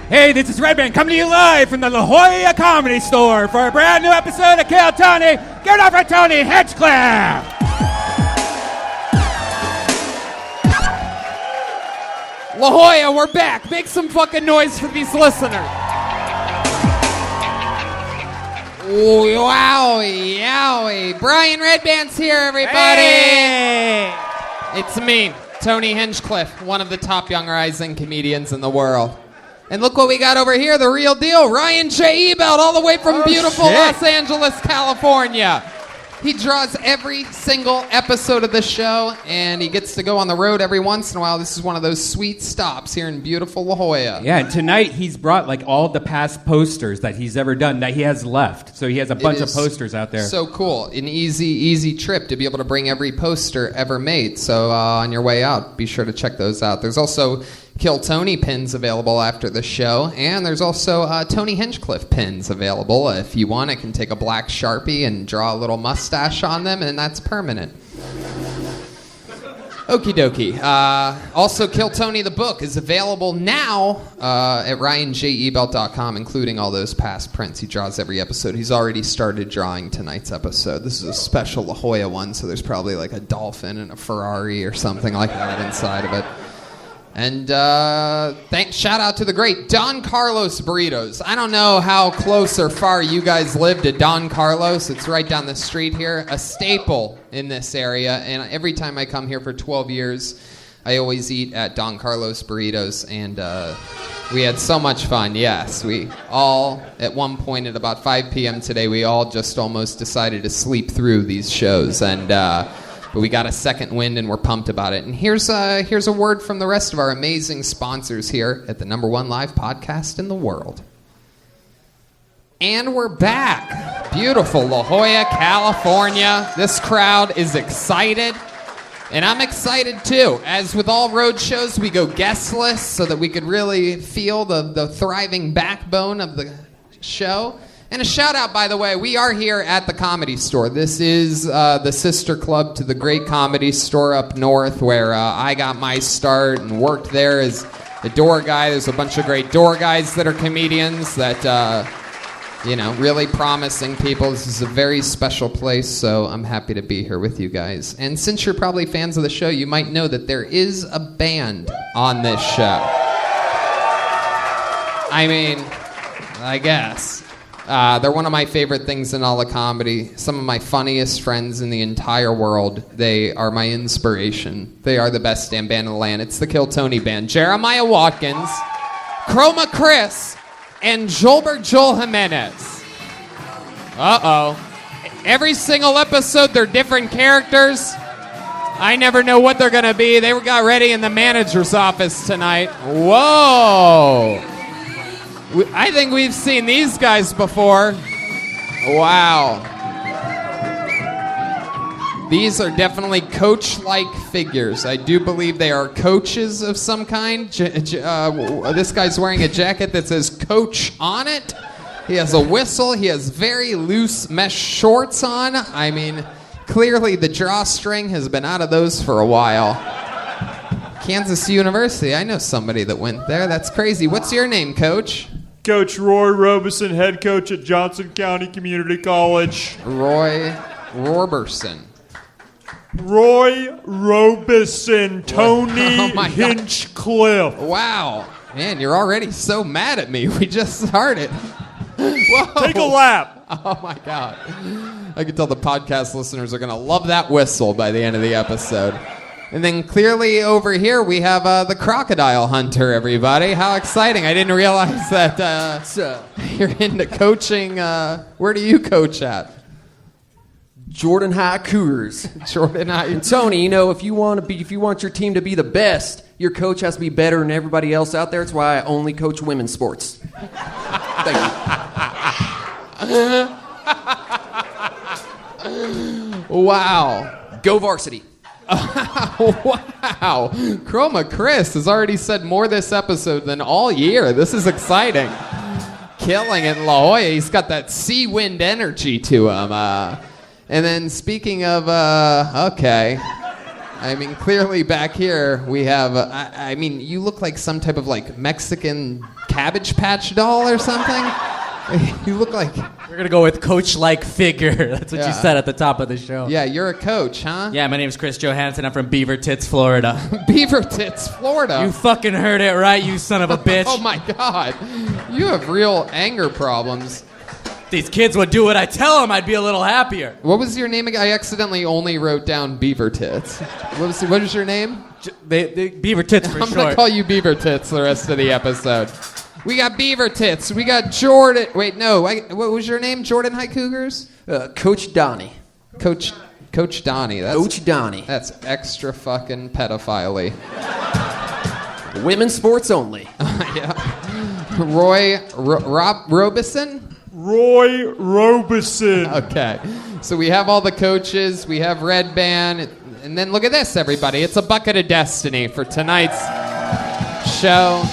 Hey, this is Redban coming to you live from the La Jolla Comedy Store for a brand new episode of Kill Tony. Give it up for Tony Hinchcliffe! La Jolla, we're back. Make some fucking noise for these listeners. Wowie, yowie. Brian Redban's here, everybody. Hey! It's me, Tony Hinchcliffe, one of the top young rising comedians in the world. And look what we got over here, the real deal. Ryan J. Ebelt, all the way from beautiful shit. Los Angeles, California. He draws every single episode of the show, and he gets to go on the road every once in a while. This is one of those sweet stops here in beautiful La Jolla. Yeah, and tonight he's brought like all the past posters that he's ever done that he has left. So he has a bunch of posters out there. So cool. An easy trip to be able to bring every poster ever made. So on your way out, be sure to check those out. There's also Kill Tony pins available after the show, and there's also Tony Hinchcliffe pins available. If you want, I can take a black Sharpie and draw a little mustache on them, and that's permanent. Okie dokie. Also, Kill Tony the book is available now at ryanjebelt.com, including all those past prints. He draws every episode. He's already started drawing tonight's episode. This is a special La Jolla one, so there's probably like a dolphin and a Ferrari or something like that inside of it. And shout out to the great Don Carlos Burritos. I don't know how close or far you guys live to Don Carlos. It's right down the street here, a staple in this area. And every time I come here for 12 years, I always eat at Don Carlos Burritos. And we had so much fun. Yes, we all, at one point at about 5 p.m. today, we all just almost decided to sleep through these shows. And but we got a second wind, and we're pumped about it. And here's a word from the rest of our amazing sponsors here at the #1 live podcast in the world. And we're back. Beautiful La Jolla, California. This crowd is excited, and I'm excited too. As with all road shows, we go guestless so that we could really feel the thriving backbone of the show. And a shout out, by the way, we are here at the Comedy Store. This is the sister club to the great Comedy Store up north where I got my start and worked there as a door guy. There's a bunch of great door guys that are comedians that, really promising people. This is a very special place, so I'm happy to be here with you guys. And since you're probably fans of the show, you might know that there is a band on this show. I mean, I guess. They're one of my favorite things in all of comedy. Some of my funniest friends in the entire world. They are my inspiration. They are the best damn band in the land. It's the Kill Tony Band. Jeremiah Watkins, Chroma Chris, and Joel Jimenez. Uh-oh. Every single episode, they're different characters. I never know what they're going to be. They got ready in the manager's office tonight. Whoa. I think we've seen these guys before. Wow. These are definitely coach-like figures. I do believe they are coaches of some kind. This guy's wearing a jacket that says Coach on it. He has a whistle. He has very loose mesh shorts on. I mean, clearly the drawstring has been out of those for a while. Kansas University. I know somebody that went there. That's crazy. What's your name, Coach? Coach Roy Robeson, head coach at Johnson County Community College. Roy Roberson. Roy Robeson, Tony Hinchcliffe. Wow. Man, you're already so mad at me. We just started. Whoa. Take a lap. Oh, my God. I can tell the podcast listeners are going to love that whistle by the end of the episode. And then clearly over here we have the crocodile hunter, everybody. How exciting. I didn't realize that you're into coaching. Where do you coach at? Jordan High Cougars. Jordan High. And Tony, if you want your team to be the best, your coach has to be better than everybody else out there. That's why I only coach women's sports. Thank you. Wow. Go varsity. Wow. Chroma Chris has already said more this episode than all year. This is exciting. Killing it in La Jolla. He's got that sea wind energy to him. And then speaking of, okay. I mean, clearly back here we have, I mean, you look like some type of like Mexican Cabbage Patch doll or something. You look like... We're going to go with coach-like figure. That's what Yeah. you said at the top of the show. Yeah, you're a coach, huh? Yeah, my name's Chris Johansson. I'm from Beaver Tits, Florida. Beaver Tits, Florida. You fucking heard it right, you son of a bitch. Oh my God. You have real anger problems. These kids would do what I tell them, I'd be a little happier. What was your name again? I accidentally only wrote down Beaver Tits. What was your name? Beaver Tits for I'm short. going to call you Beaver Tits the rest of the episode. We got Beaver Tits. We got Jordan. Wait, no. What was your name? Jordan High Cougars? Coach Donnie. Coach Donnie. Coach Donnie. That's extra fucking pedophile-y. Women's sports only. Yeah. Roy Robeson? Roy Robeson. Okay. So we have all the coaches. We have Redban. And then look at this, everybody. It's a bucket of destiny for tonight's show.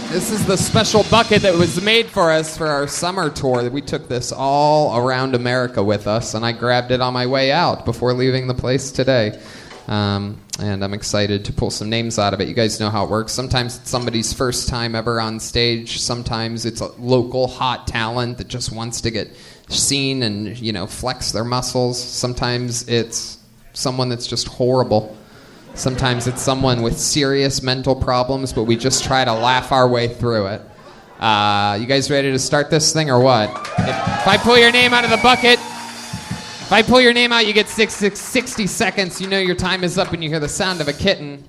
This is the special bucket that was made for us for our summer tour. We took this all around America with us, and I grabbed it on my way out before leaving the place today. And I'm excited to pull some names out of it. You guys know how it works. Sometimes it's somebody's first time ever on stage. Sometimes it's a local hot talent that just wants to get seen and, you know, flex their muscles. Sometimes it's someone that's just horrible. Sometimes it's someone with serious mental problems, but we just try to laugh our way through it. You guys ready to start this thing or what? If I pull your name out of the bucket, if I pull your name out, you get 60 seconds. You know your time is up when you hear the sound of a kitten.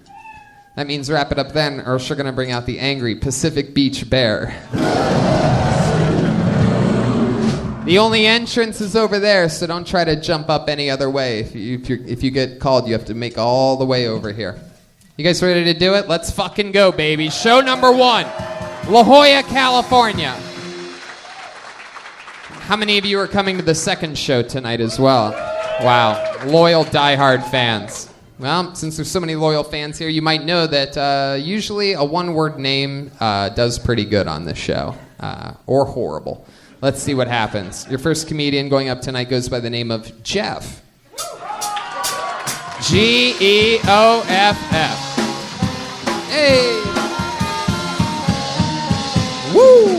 That means wrap it up then, or else you're going to bring out the angry Pacific Beach bear. The only entrance is over there, so don't try to jump up any other way. If you get called, you have to make all the way over here. You guys ready to do it? Let's fucking go, baby. Show number 1, La Jolla, California. How many of you are coming to the second show tonight as well? Wow, loyal, diehard fans. Well, since there's so many loyal fans here, you might know that usually a one-word name does pretty good on this show, or horrible. Let's see what happens. Your first comedian going up tonight goes by the name of Jeff. Geoff. Hey. Woo.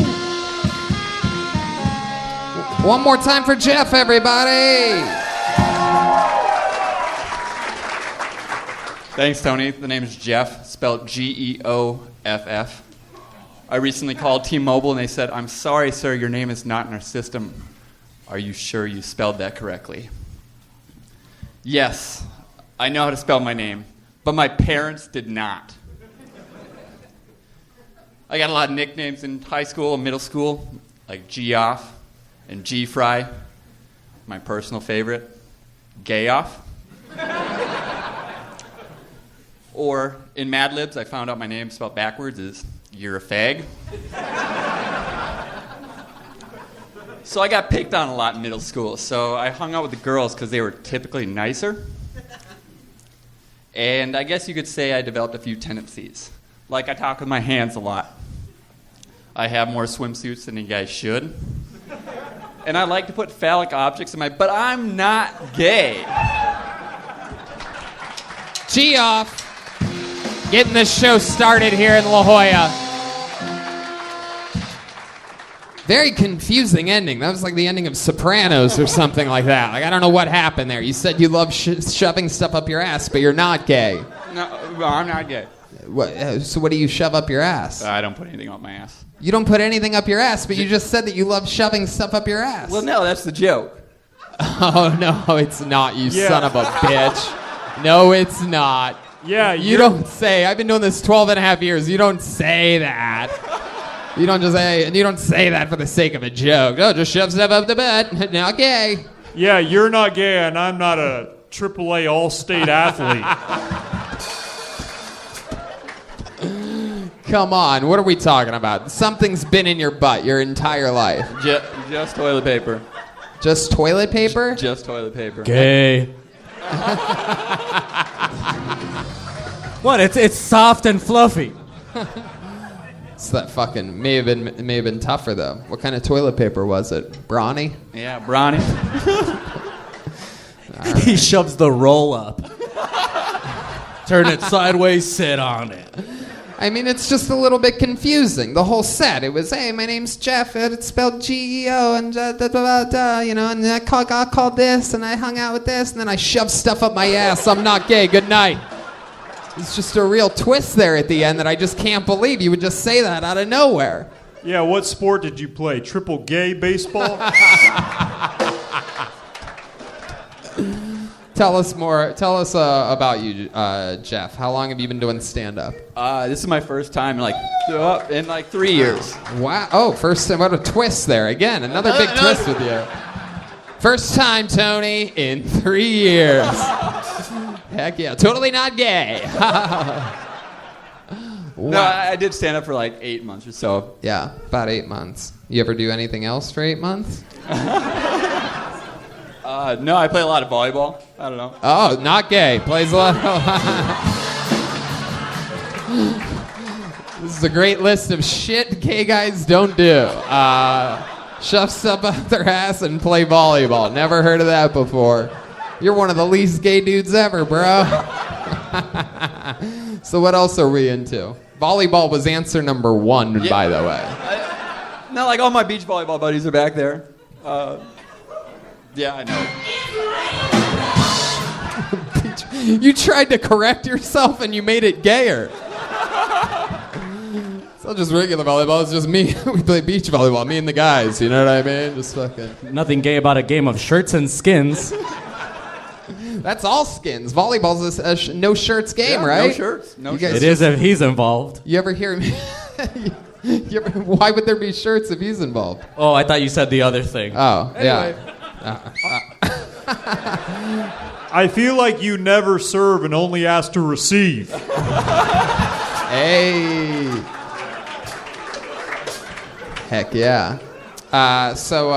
One more time for Jeff, everybody. Thanks, Tony. The name is Jeff, spelled Geoff. I recently called T-Mobile and they said, "I'm sorry, sir, your name is not in our system. Are you sure you spelled that correctly?" Yes, I know how to spell my name, but my parents did not. I got a lot of nicknames in high school and middle school, like Geoff and G-Fry. My personal favorite, Gayoff. Or in Mad Libs, I found out my name spelled backwards is "You're a fag." So I got picked on a lot in middle school, so I hung out with the girls because they were typically nicer. And I guess you could say I developed a few tendencies. Like I talk with my hands a lot. I have more swimsuits than you guys should. And I like to put phallic objects in my... But I'm not gay. Geoff. Getting this show started here in La Jolla. Very confusing ending. That was like the ending of Sopranos or something like that. Like, I don't know what happened there. You said you love shoving stuff up your ass, but you're not gay. No, I'm not gay. So what do you shove up your ass? I don't put anything up my ass. You don't put anything up your ass, but you just said that you love shoving stuff up your ass. Well, no, that's the joke. Oh, no, it's not, you Yeah. son of a bitch. No, it's not. Yeah, You don't say, I've been doing this 12 and a half years, you don't say that. You don't just say, and you don't say that for the sake of a joke. No, just shove stuff up the butt. Not gay. Yeah, you're not gay, and I'm not a AAA All-State athlete. Come on, what are we talking about? Something's been in your butt your entire life. Just toilet paper. Just toilet paper? Just toilet paper. Gay. What? It's soft and fluffy. It's that fucking may have been tougher though. What kind of toilet paper was it? Brawny? Yeah, Bronny. He shoves the roll up. Turn it sideways, sit on it. I mean, it's just a little bit confusing. The whole set. It was, hey, my name's Jeff. It's spelled G-E-O, and you know, and I got called this, and I hung out with this, and then I shoved stuff up my ass. I'm not gay. Good night. It's just a real twist there at the end that I just can't believe. You would just say that out of nowhere. Yeah, what sport did you play? Triple gay baseball? Tell us more. Tell us about you, Jeff. How long have you been doing stand-up? This is my first time in like 3 years. Wow. Oh, first time. What a twist there. Again, another big twist with you. First time, Tony, in 3 years. Heck yeah. Totally not gay. Wow. No, I did stand up for like 8 months or so. Yeah, about 8 months. You ever do anything else for 8 months? No, I play a lot of volleyball. I don't know. Oh, not gay. Plays a lot of... This is a great list of shit gay guys don't do. Shove stuff up their ass and play volleyball. Never heard of that before. You're one of the least gay dudes ever, bro. So what else are we into? Volleyball was answer number 1, by the way. No, like all my beach volleyball buddies are back there. Yeah, I know. You tried to correct yourself and you made it gayer. It's not just regular volleyball, it's just me. We play beach volleyball, me and the guys, you know what I mean? Just fucking... Nothing gay about a game of shirts and skins. That's all skins. Volleyball's a no shirts game, right? No shirts. No shirts. It is if he's involved. You ever hear me? Why would there be shirts if he's involved? Oh, I thought you said the other thing. Oh, Anyway. yeah. I feel like you never serve and only ask to receive. Hey. Heck yeah. So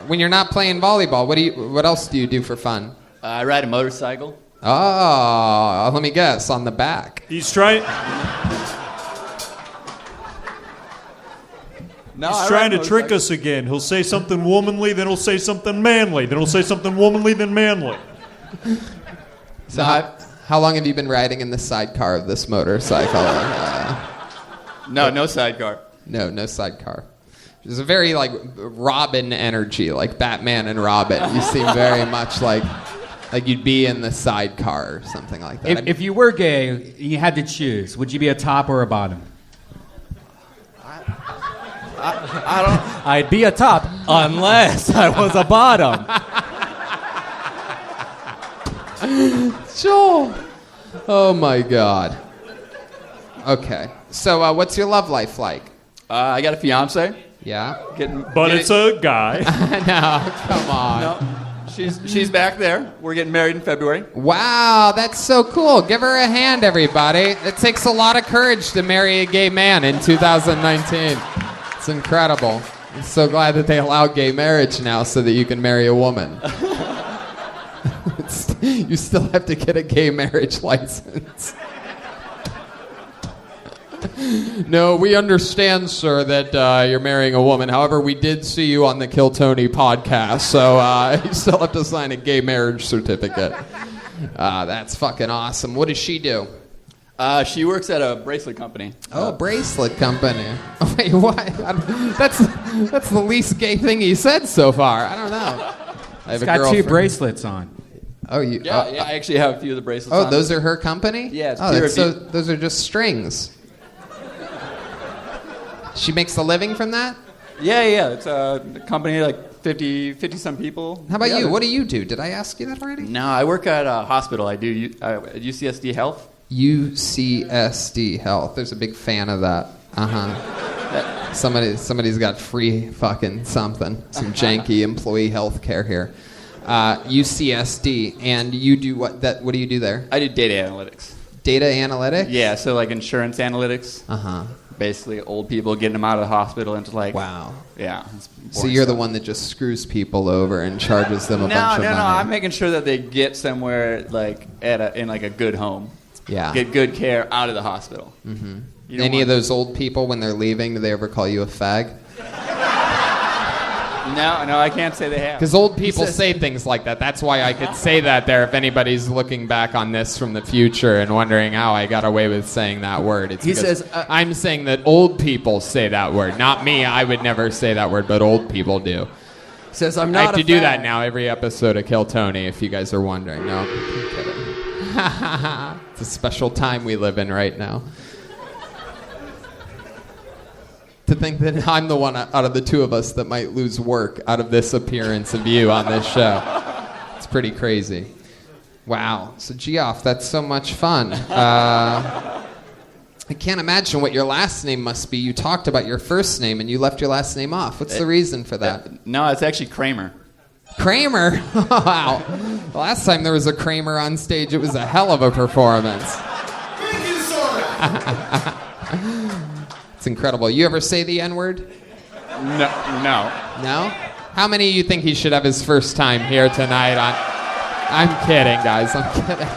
when you're not playing volleyball, what else do you do for fun? I ride a motorcycle. Oh, let me guess, on the back. He's trying to trick us again. He'll say something womanly, then he'll say something manly, then he'll say something womanly, then manly. So how long have you been riding in the sidecar of this motorcycle? No sidecar. No sidecar. There's a very like Robin energy, like Batman and Robin. You seem very much like you'd be in the sidecar or something like that. If you were gay, you had to choose. Would you be a top or a bottom? I'd be a top unless I was a bottom. Joel. Oh my God. Okay. So what's your love life like? I got a fiance. Yeah. But it's a guy. No, come on. No, she's back there. We're getting married in February. Wow, that's so cool. Give her a hand, everybody. It takes a lot of courage to marry a gay man in 2019. It's incredible. I'm so glad that they allow gay marriage now so that you can marry a woman. You still have to get a gay marriage license. No, we understand, sir, that you're marrying a woman. However, we did see you on the Kill Tony podcast, so you still have to sign a gay marriage certificate. That's fucking awesome. What does she do? She works at a bracelet company. Oh, bracelet company. Oh, wait, what? That's the least gay thing he said so far. I don't know. He's got 2 bracelets on. Oh, you? Yeah, I actually have a few of the bracelets on. Oh, those are her company? Yeah, it's those are just strings. She makes a living from that? Yeah. It's a company like 50-some people. How about you? What do you do? Did I ask you that already? No, I work at a hospital. I do UCSD Health. UCSD Health. There's a big fan of that. Somebody's got free fucking something. Some janky employee health care here. UCSD. And you do what do you do there? I do data analytics. Data analytics? Yeah, so like insurance analytics. Basically old people, getting them out of the hospital into like... Wow. Yeah. So you're the one that just screws people over and charges them a bunch of money. No, I'm making sure that they get somewhere like in like a good home. Yeah. Get good care out of the hospital. Mm-hmm. Any of those old people, when they're leaving, do they ever call you a fag? No, I can't say they have. Because old people say things like that. That's why I could say that there if anybody's looking back on this from the future and wondering how I got away with saying that word. It's He because says, I'm saying that old people say that word. Not me. I would never say that word, but old people do. Says, I'm I not have to do that now every episode of Kill Tony, if you guys are wondering. No, I'm kidding. It's a special time we live in right now. To think that I'm the one out of the two of us that might lose work out of this appearance of you on this show. It's pretty crazy. Wow. So, Geoff, that's so much fun. I can't imagine what your last name must be. You talked about your first name and you left your last name off. What's the reason for that? No, it's actually Kramer. Kramer? Wow. The last time there was a Kramer on stage, it was a hell of a performance. It's incredible. You ever say the N-word? No. No? How many of you think he should have his first time here tonight on... I'm kidding, guys. I'm kidding.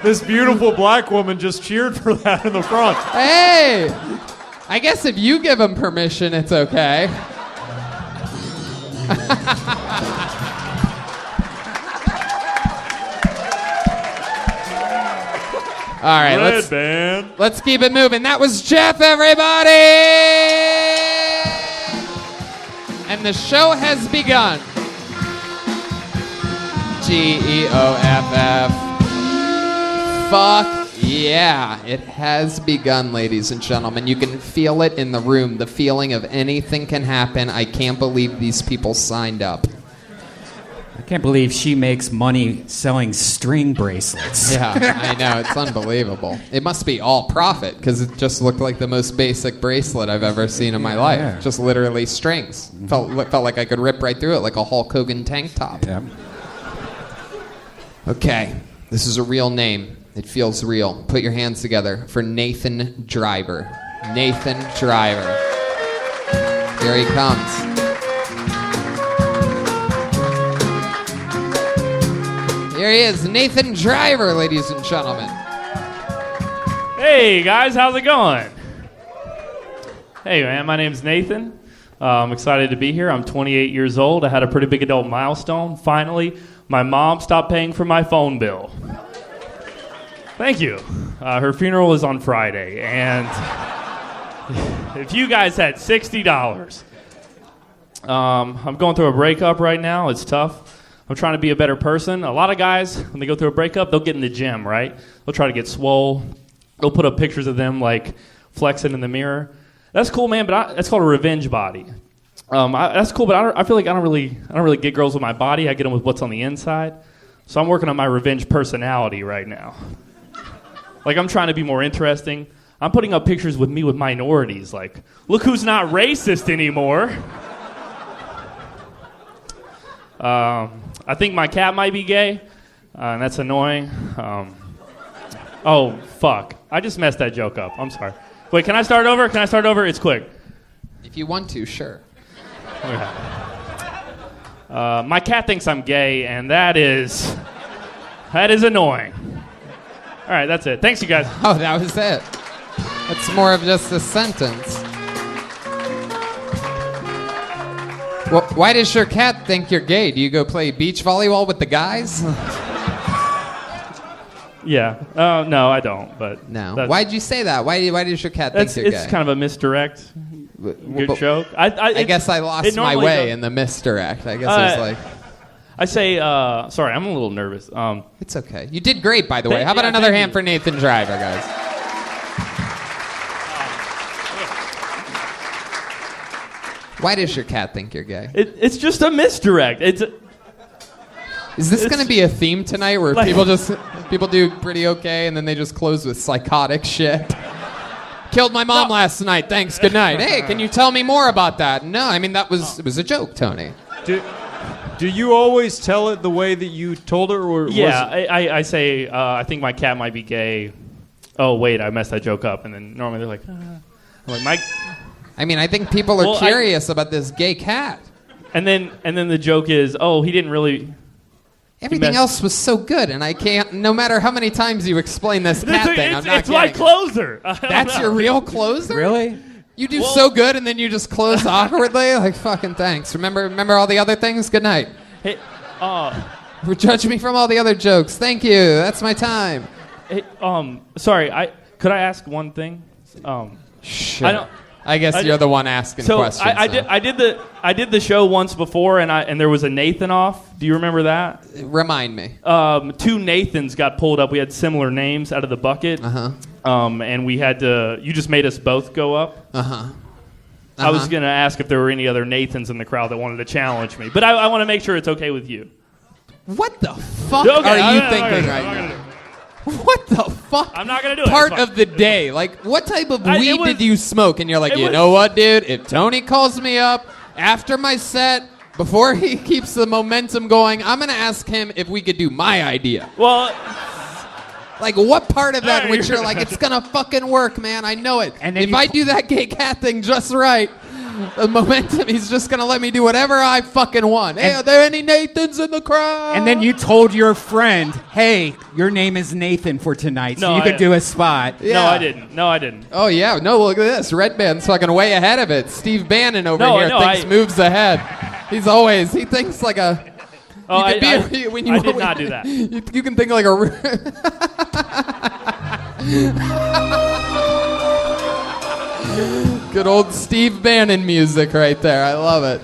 This beautiful black woman just cheered for that in the front. Hey! I guess if you give him permission, it's okay. All right, Redban. let's keep it moving. That was Jeff, everybody! And the show has begun. Geoff. Fuck yeah. It has begun, ladies and gentlemen. You can feel it in the room. The feeling of anything can happen. I can't believe these people signed up. I can't believe she makes money selling string bracelets. Yeah, I know. It's unbelievable. It must be all profit because it just looked like the most basic bracelet I've ever seen in my life. Yeah. Just literally strings. Felt like I could rip right through it like a Hulk Hogan tank top. Yeah. Okay, this is a real name. It feels real. Put your hands together for Nathan Driver. Nathan Driver. Here he comes. Here he is, Nathan Driver, ladies and gentlemen. Hey guys, how's it going? Hey man, my name's Nathan. I'm excited to be here. I'm 28 years old. I had a pretty big adult milestone. Finally, my mom stopped paying for my phone bill. Thank you. Her funeral is on Friday, and if you guys had $60, I'm going through a breakup right now. It's tough. I'm trying to be a better person. A lot of guys, when they go through a breakup, they'll get in the gym, right? They'll try to get swole. They'll put up pictures of them, like, flexing in the mirror. That's cool, man, but that's called a revenge body. That's cool, but I feel like I don't really get girls with my body. I get them with what's on the inside. So I'm working on my revenge personality right now. Like, I'm trying to be more interesting. I'm putting up pictures with me with minorities. Like, look who's not racist anymore. I think my cat might be gay, and that's annoying. Oh, fuck. I just messed that joke up. I'm sorry. Wait, can I start over? It's quick. If you want to, sure. Okay. My cat thinks I'm gay, and that is annoying. All right, that's it. Thanks, you guys. Oh, that was it. That's more of just a sentence. Well, why does your cat think you're gay? Do you go play beach volleyball with the guys? Yeah. No, I don't. But No. Why'd you say that? Why does your cat think you're it's gay? kind of a misdirect. Good joke. I guess I lost my way in the misdirect. I guess it was like... I say, sorry, I'm a little nervous. It's okay. You did great, by the way. How about another hand for Nathan Driver, guys? Why does your cat think you're gay? It's just a misdirect. Is this going to be a theme tonight where people do pretty okay and then they just close with psychotic shit? Killed my mom last night. Thanks. Good night. Hey, can you tell me more about that? No, I mean it was a joke, Tony. Do you always tell it the way that you told it, or yeah? I say I think my cat might be gay. Oh wait, I messed that joke up, and then normally they're like, I'm like Mike. I mean, I think people are curious about this gay cat. And then the joke is, oh, he didn't really. Everything else was so good, and I can't. No matter how many times you explain this cat thing, I'm not It's my closer. That's your real closer? Really? You do so good, and then you just close awkwardly. Like fucking thanks. Remember all the other things. Good night. Hey, Judge me from all the other jokes. Thank you. That's my time. hey, sorry. Could I ask one thing? Sure. I guess you're the one asking questions. I did the show once before, and there was a Nathan off. Do you remember that? Remind me. Two Nathans got pulled up. We had similar names out of the bucket. And we had to. You just made us both go up. I was gonna ask if there were any other Nathans in the crowd that wanted to challenge me, but I want to make sure it's okay with you. What the fuck are you thinking right now? What the fuck? I'm not gonna do it. Part of the day. Like, what type of weed did you smoke? And you're like, you know what, dude? If Tony calls me up after my set, before he keeps the momentum going, I'm gonna ask him if we could do my idea. Well, like, what part of that which you're like, it's gonna fucking work, man? I know it. And if I do that gay cat thing just right, the momentum, he's just gonna let me do whatever I fucking want. Hey, are there any Nathans in the crowd? And then you told your friend, hey, your name is Nathan for tonight, so you could do a spot. Yeah. No, I didn't. Oh, yeah. No, look at this. Redban's fucking way ahead of it. Steve Bannon over here thinks moves ahead. He thinks like a... I did not do that. You can think like a... Good old Steve Bannon music right there. I love it.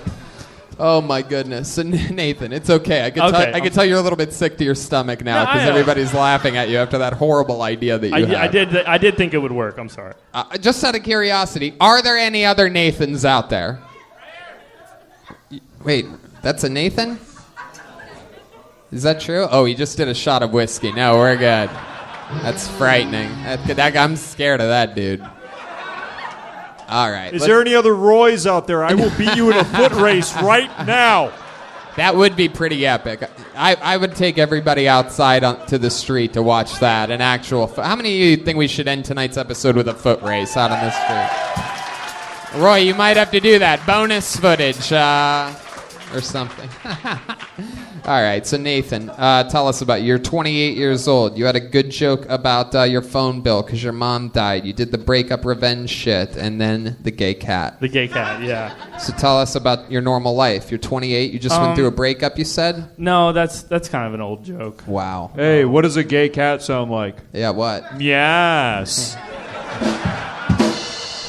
Oh my goodness. So Nathan, it's okay. I can tell you're a little bit sick to your stomach now because everybody's laughing at you after that horrible idea that you had. I did think it would work. I'm sorry. Just out of curiosity, are there any other Nathans out there? Wait, that's a Nathan? Is that true? Oh, he just did a shot of whiskey. No, we're good. That's frightening. I'm scared of that dude. All right. Is there any other Roys out there? I will beat you in a foot race right now. That would be pretty epic. I would take everybody outside to the street to watch that. An actual. How many of you think we should end tonight's episode with a foot race out on the street? Roy, you might have to do that. Bonus footage or something. All right, so Nathan, tell us about you're 28 years old. You had a good joke about your phone bill because your mom died. You did the breakup revenge shit, and then the gay cat. The gay cat, yeah. So tell us about your normal life. You're 28. You just went through a breakup, you said? No, that's kind of an old joke. Wow. Hey, what does a gay cat sound like? Yeah, what? Yes.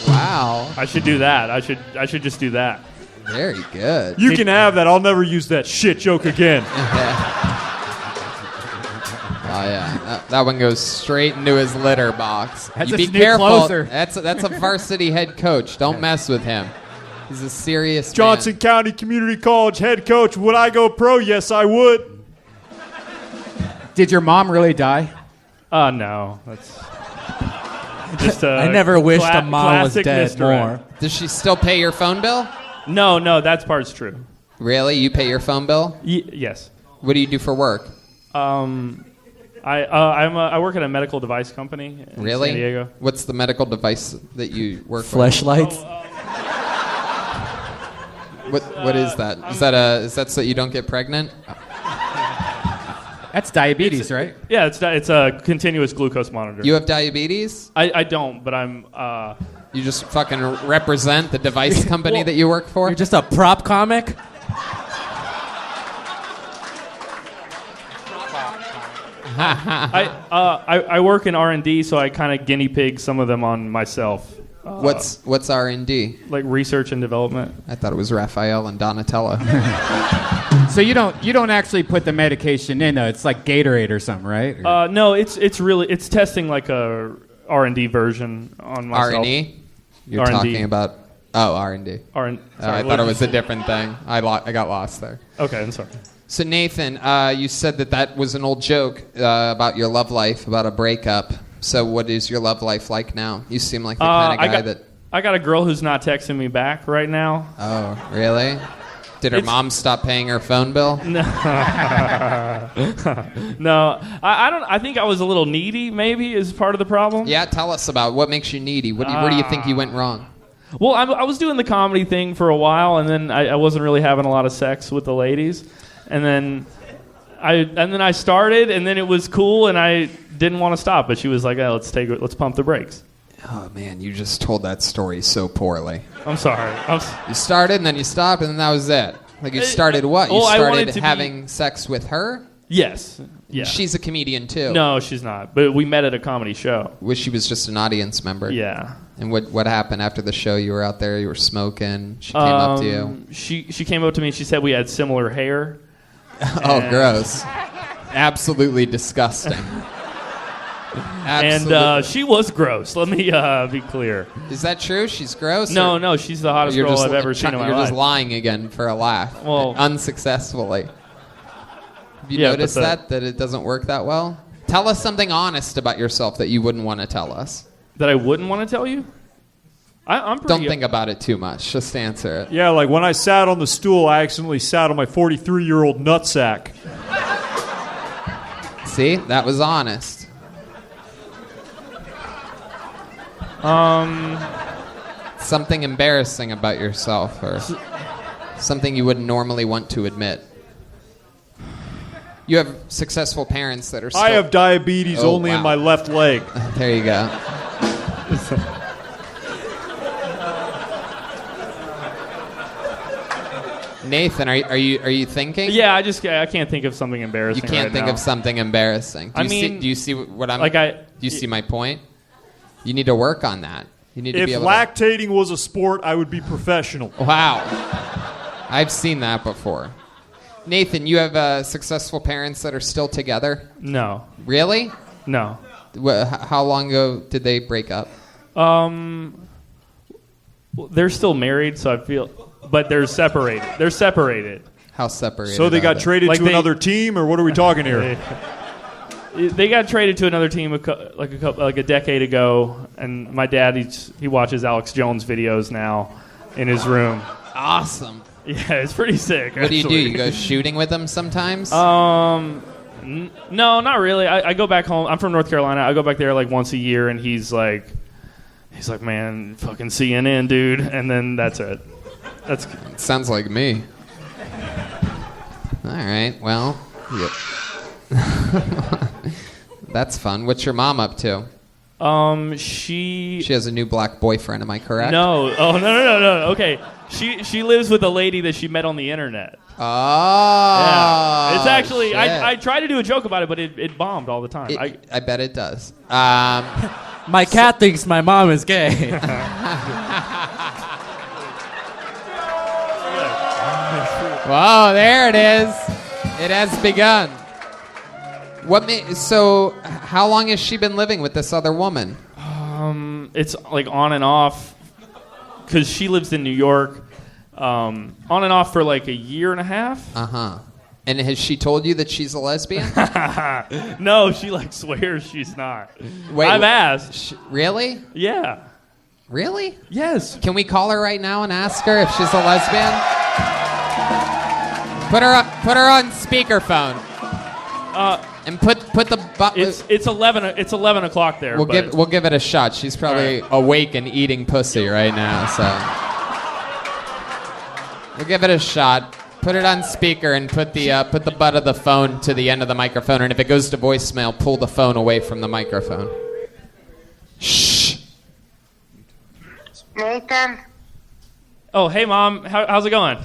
Wow. I should do that. I should just do that. Very good. You can have that. I'll never use that shit joke again. Oh, yeah. That one goes straight into his litter box. That's you a be new careful. closer. That's a varsity head coach. Don't mess with him. He's a serious Johnson man. County Community College head coach. Would I go pro? Yes, I would. Did your mom really die? No. That's just I never wished a mom was dead misdirect. more. Does she still pay your phone bill? No, that part's true. Really? You pay your phone bill? Yes. What do you do for work? I work at a medical device company in Really? San Diego. What's the medical device that you work with? Fleshlights. What is that? Is that so you don't get pregnant? That's diabetes, right? Yeah, it's a continuous glucose monitor. You have diabetes? I don't, but I'm. You just fucking represent the device company that you work for? You're just a prop comic? I work in R&D, so I kind of guinea pig some of them on myself. What's R&D? Like research and development. I thought it was Raphael and Donatello. So you don't actually put the medication in, though. It's like Gatorade or something, right? No, it's testing like a R&D version on myself. R&E? You're R&D. talking about R&D. I thought it was a different thing. I got lost there. Okay, I'm sorry. So Nathan, you said that was an old joke about your love life, about a breakup. So what is your love life like now? You seem like the kind of guy I got a girl who's not texting me back right now. Oh, really? Did her mom stop paying her phone bill? No. No. I don't. I think I was a little needy, maybe, is part of the problem. Yeah, tell us about what makes you needy. Where do you think you went wrong? Well, I was doing the comedy thing for a while, and then I wasn't really having a lot of sex with the ladies. And then I started, and then it was cool, and I didn't want to stop. But she was like, "Oh, let's pump the brakes." Oh, man, you just told that story so poorly. I'm sorry. You started, and then you stopped, and then that was it. Like, you started what? You well, I started wanted to having sex with her? Yes. Yeah. She's a comedian, too. No, she's not. But we met at a comedy show. Wish she was just an audience member. Yeah. And what happened after the show? You were out there, you were smoking, she came up to you. She came up to me and she said we had similar hair. Oh, gross. Absolutely disgusting. Absolutely. And she was gross. Let me be clear. Is that true? She's gross? No, she's the hottest girl I've ever seen in my life. You're just lying again for a laugh. Well, unsuccessfully. Have you noticed that it doesn't work that well? Tell us something honest about yourself that you wouldn't want to tell us. That I wouldn't want to tell you? I'm pretty... Don't think about it too much. Just answer it. Yeah, like when I sat on the stool, I accidentally sat on my 43-year-old nutsack. See? That was honest. Something embarrassing about yourself or something you wouldn't normally want to admit. You have successful parents that are still... I have diabetes only in my left leg. There you go. Nathan, are you thinking? Yeah, I can't think of something embarrassing. You can't think of something embarrassing. Do you see what I'm... Do you see my point? You need to work on that. You need to be able to... If lactating was a sport, I would be professional. Wow. I've seen that before. Nathan, you have successful parents that are still together? No. Really? No. How long ago did they break up? They're still married, so I feel... But they're separated. They're separated. How separated? So they got traded to another team, or what are we talking here? They got traded to another team like a decade ago, and my dad he watches Alex Jones videos now in his room. Awesome. Yeah, it's pretty sick. What do? You go shooting with them sometimes? No, not really. I go back home. I'm from North Carolina. I go back there like once a year, and he's like, man, fucking CNN, dude, and then that's it. Sounds like me. All right. Well, yeah. That's fun. What's your mom up to? She has a new black boyfriend. Am I correct? No. Oh, no. Okay. She lives with a lady that she met on the internet. Oh. Yeah. It's actually shit. I try to do a joke about it, but it bombed all the time. I bet it does. My cat thinks my mom is gay. Whoa, there it is. It has begun. So how long has she been living with this other woman? It's like on and off, because she lives in New York. On and off for like a year and a half. Uh-huh. And has she told you that she's a lesbian? No, she like swears she's not. Wait, I've asked. Really? Yeah. Really? Yes. Can we call her right now and ask her if she's a lesbian? Put her on speakerphone. And put the it's 11. It's 11 o'clock there. We'll give it a shot. She's probably awake and eating pussy right now. So we'll give it a shot. Put it on speaker and put the butt of the phone to the end of the microphone. And if it goes to voicemail, pull the phone away from the microphone. Shh. Nathan. Oh, hey, Mom. How's it going?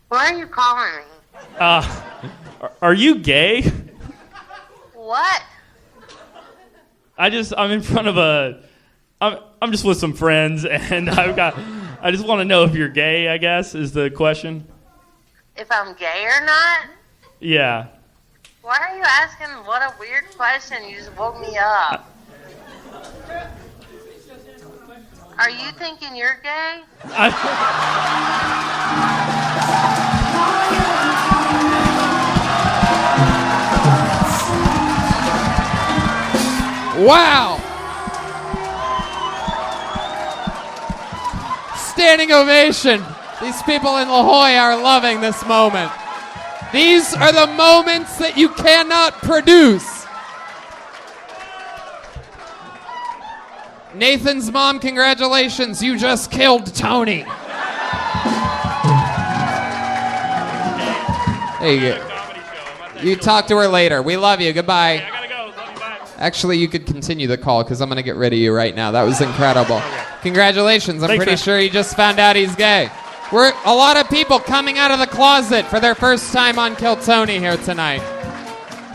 Why are you calling me? Are you gay? What? I'm in front of I'm just with some friends, and I just want to know if you're gay, I guess, is the question. If I'm gay or not? Yeah. Why are you asking what a weird question? You just woke me up. Are you thinking you're gay? Wow! Standing ovation. These people in La Jolla are loving this moment. These are the moments that you cannot produce. Nathan's mom, congratulations. You just killed Tony. There you go. You talk to her later. We love you. Goodbye. I gotta go. Love you. Bye. Actually, you could continue the call because I'm going to get rid of you right now. That was incredible. Congratulations. I'm pretty sure he just found out he's gay. We're a lot of people coming out of the closet for their first time on Kill Tony here tonight.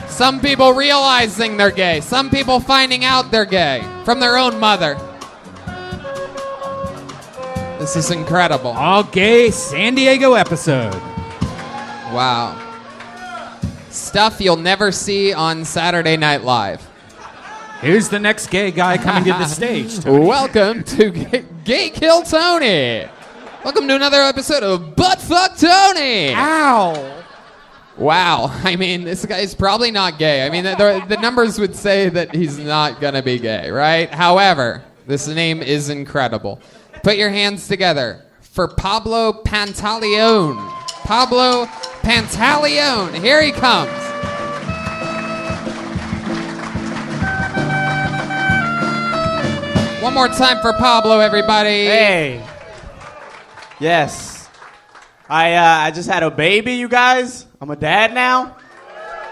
Some people realizing they're gay. Some people finding out they're gay from their own mother. This is incredible. All gay San Diego episode. Wow. Stuff you'll never see on Saturday Night Live. Here's the next gay guy coming to the stage. Tony. Welcome to Gay Kill Tony. Welcome to another episode of Butt Fuck Tony. Ow. Wow. I mean, this guy's probably not gay. I mean, the numbers would say that he's not going to be gay, right? However, this name is incredible. Put your hands together for Pablo Pantaleon. Pablo Pantaleon. Here he comes. One more time for Pablo, everybody. Hey. Yes. I just had a baby, you guys. I'm a dad now.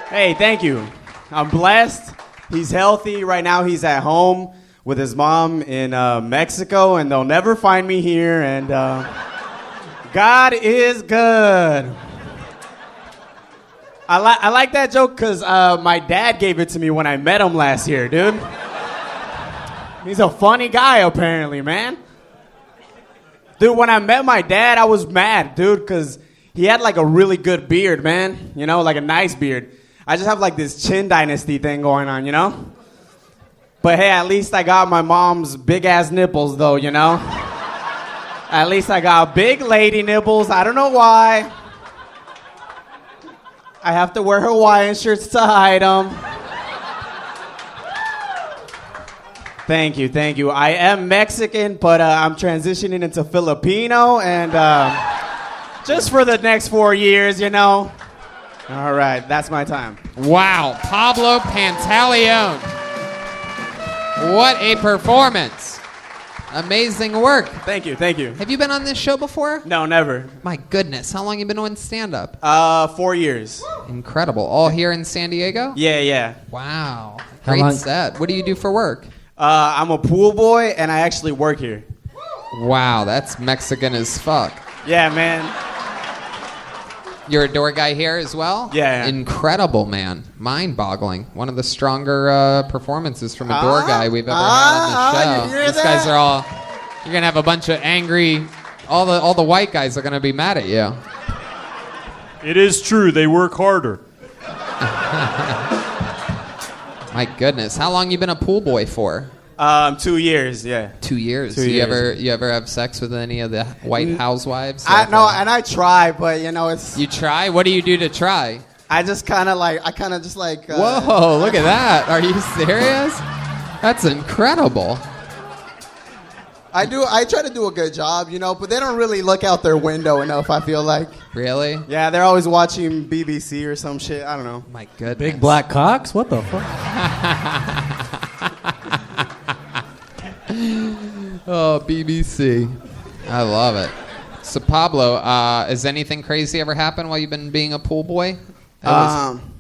Hey, thank you. I'm blessed. He's healthy. Right now he's at home with his mom in Mexico, and they'll never find me here. And God is good. I like that joke because my dad gave it to me when I met him last year, dude. He's a funny guy, apparently, man. Dude, when I met my dad, I was mad, dude, because he had like a really good beard, man. You know, like a nice beard. I just have like this chin dynasty thing going on, you know? But hey, at least I got my mom's big-ass nipples, though, you know? At least I got big lady nipples. I don't know why. I have to wear Hawaiian shirts to hide them. Thank you, thank you. I am Mexican, but I'm transitioning into Filipino, and just for the next 4 years, you know? All right, that's my time. Wow, Pablo Pantaleon. What a performance. Amazing work. Thank you, thank you. Have you been on this show before? No, never. My goodness, how long you been doing stand-up? 4 years. Incredible. All here in San Diego? Yeah. Wow. Great set. What do you do for work? I'm a pool boy, and I actually work here. Wow, that's Mexican as fuck. Yeah, man. You're a door guy here as well? Yeah. Incredible, man. Mind-boggling. One of the stronger performances from a door guy we've ever had on the show. You hear These that? guys are all... You're going to have a bunch of angry... All the white guys are going to be mad at you. It is true. They work harder. My goodness. How long you been a pool boy for? 2 years, yeah. 2 years. 2 years. You ever have sex with any of the white housewives? No, and I try, but you know it's. You try? What do you do to try? I just kind of like. Whoa! Look at that. Are you serious? That's incredible. I try to do a good job, you know, but they don't really look out their window enough. I feel like. Really? Yeah, they're always watching BBC or some shit. I don't know. My goodness. Big black cocks? What the fuck? Oh, BBC. I love it. So, Pablo, has anything crazy ever happened while you've been being a pool boy?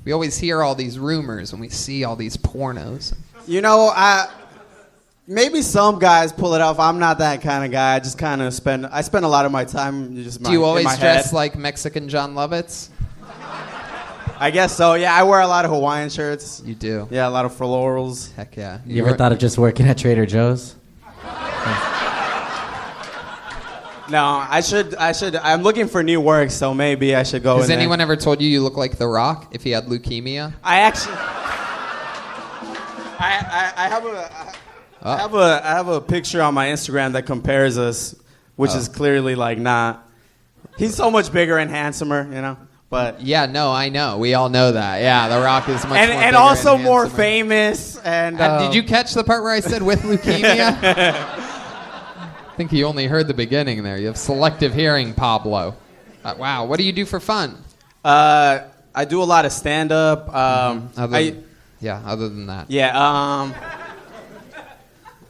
We always hear all these rumors and we see all these pornos. You know, maybe some guys pull it off. I'm not that kind of guy. I just kind of spend a lot of my time just. Do you always in my dress head. like Mexican John Lovitz? I guess so. Yeah, I wear a lot of Hawaiian shirts. You do? Yeah, a lot of florals. Heck yeah. You ever thought of just working at Trader Joe's? No, I should. I'm looking for new work, so maybe I should go. Has in anyone there. ever told you look like The Rock if he had leukemia? I actually. I have a picture on my Instagram that compares us, which is clearly like not. He's so much bigger and handsomer, you know. But yeah, no, I know. We all know that. Yeah, The Rock is much more and bigger also and more handsomer. famous. And Did you catch the part where I said with leukemia? I think you only heard the beginning there. You have selective hearing, Pablo. Wow. What do you do for fun? I do a lot of stand-up. Other than that. Yeah.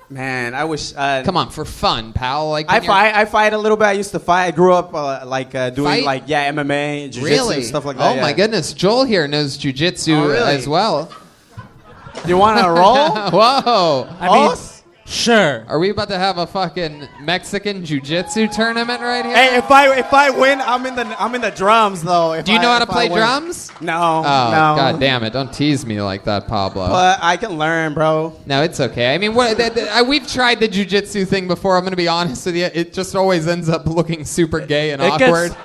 Man, I wish. Come on, for fun, pal. Like I fight a little bit. I used to fight. I grew up doing Fight? MMA, jiu-jitsu, Really? stuff like that. Oh my goodness, Joel here knows jiu-jitsu Oh, really? as well. You want to roll? Whoa. I mean, sure. Are we about to have a fucking Mexican jiu-jitsu tournament right here? Hey, if I win, I'm in the drums though. Do you know how to play drums? No. Oh, no. God damn it. Don't tease me like that, Pablo. But I can learn, bro. No, it's okay. I mean, we've tried the jiu-jitsu thing before. I'm going to be honest with you. It just always ends up looking super gay and awkward.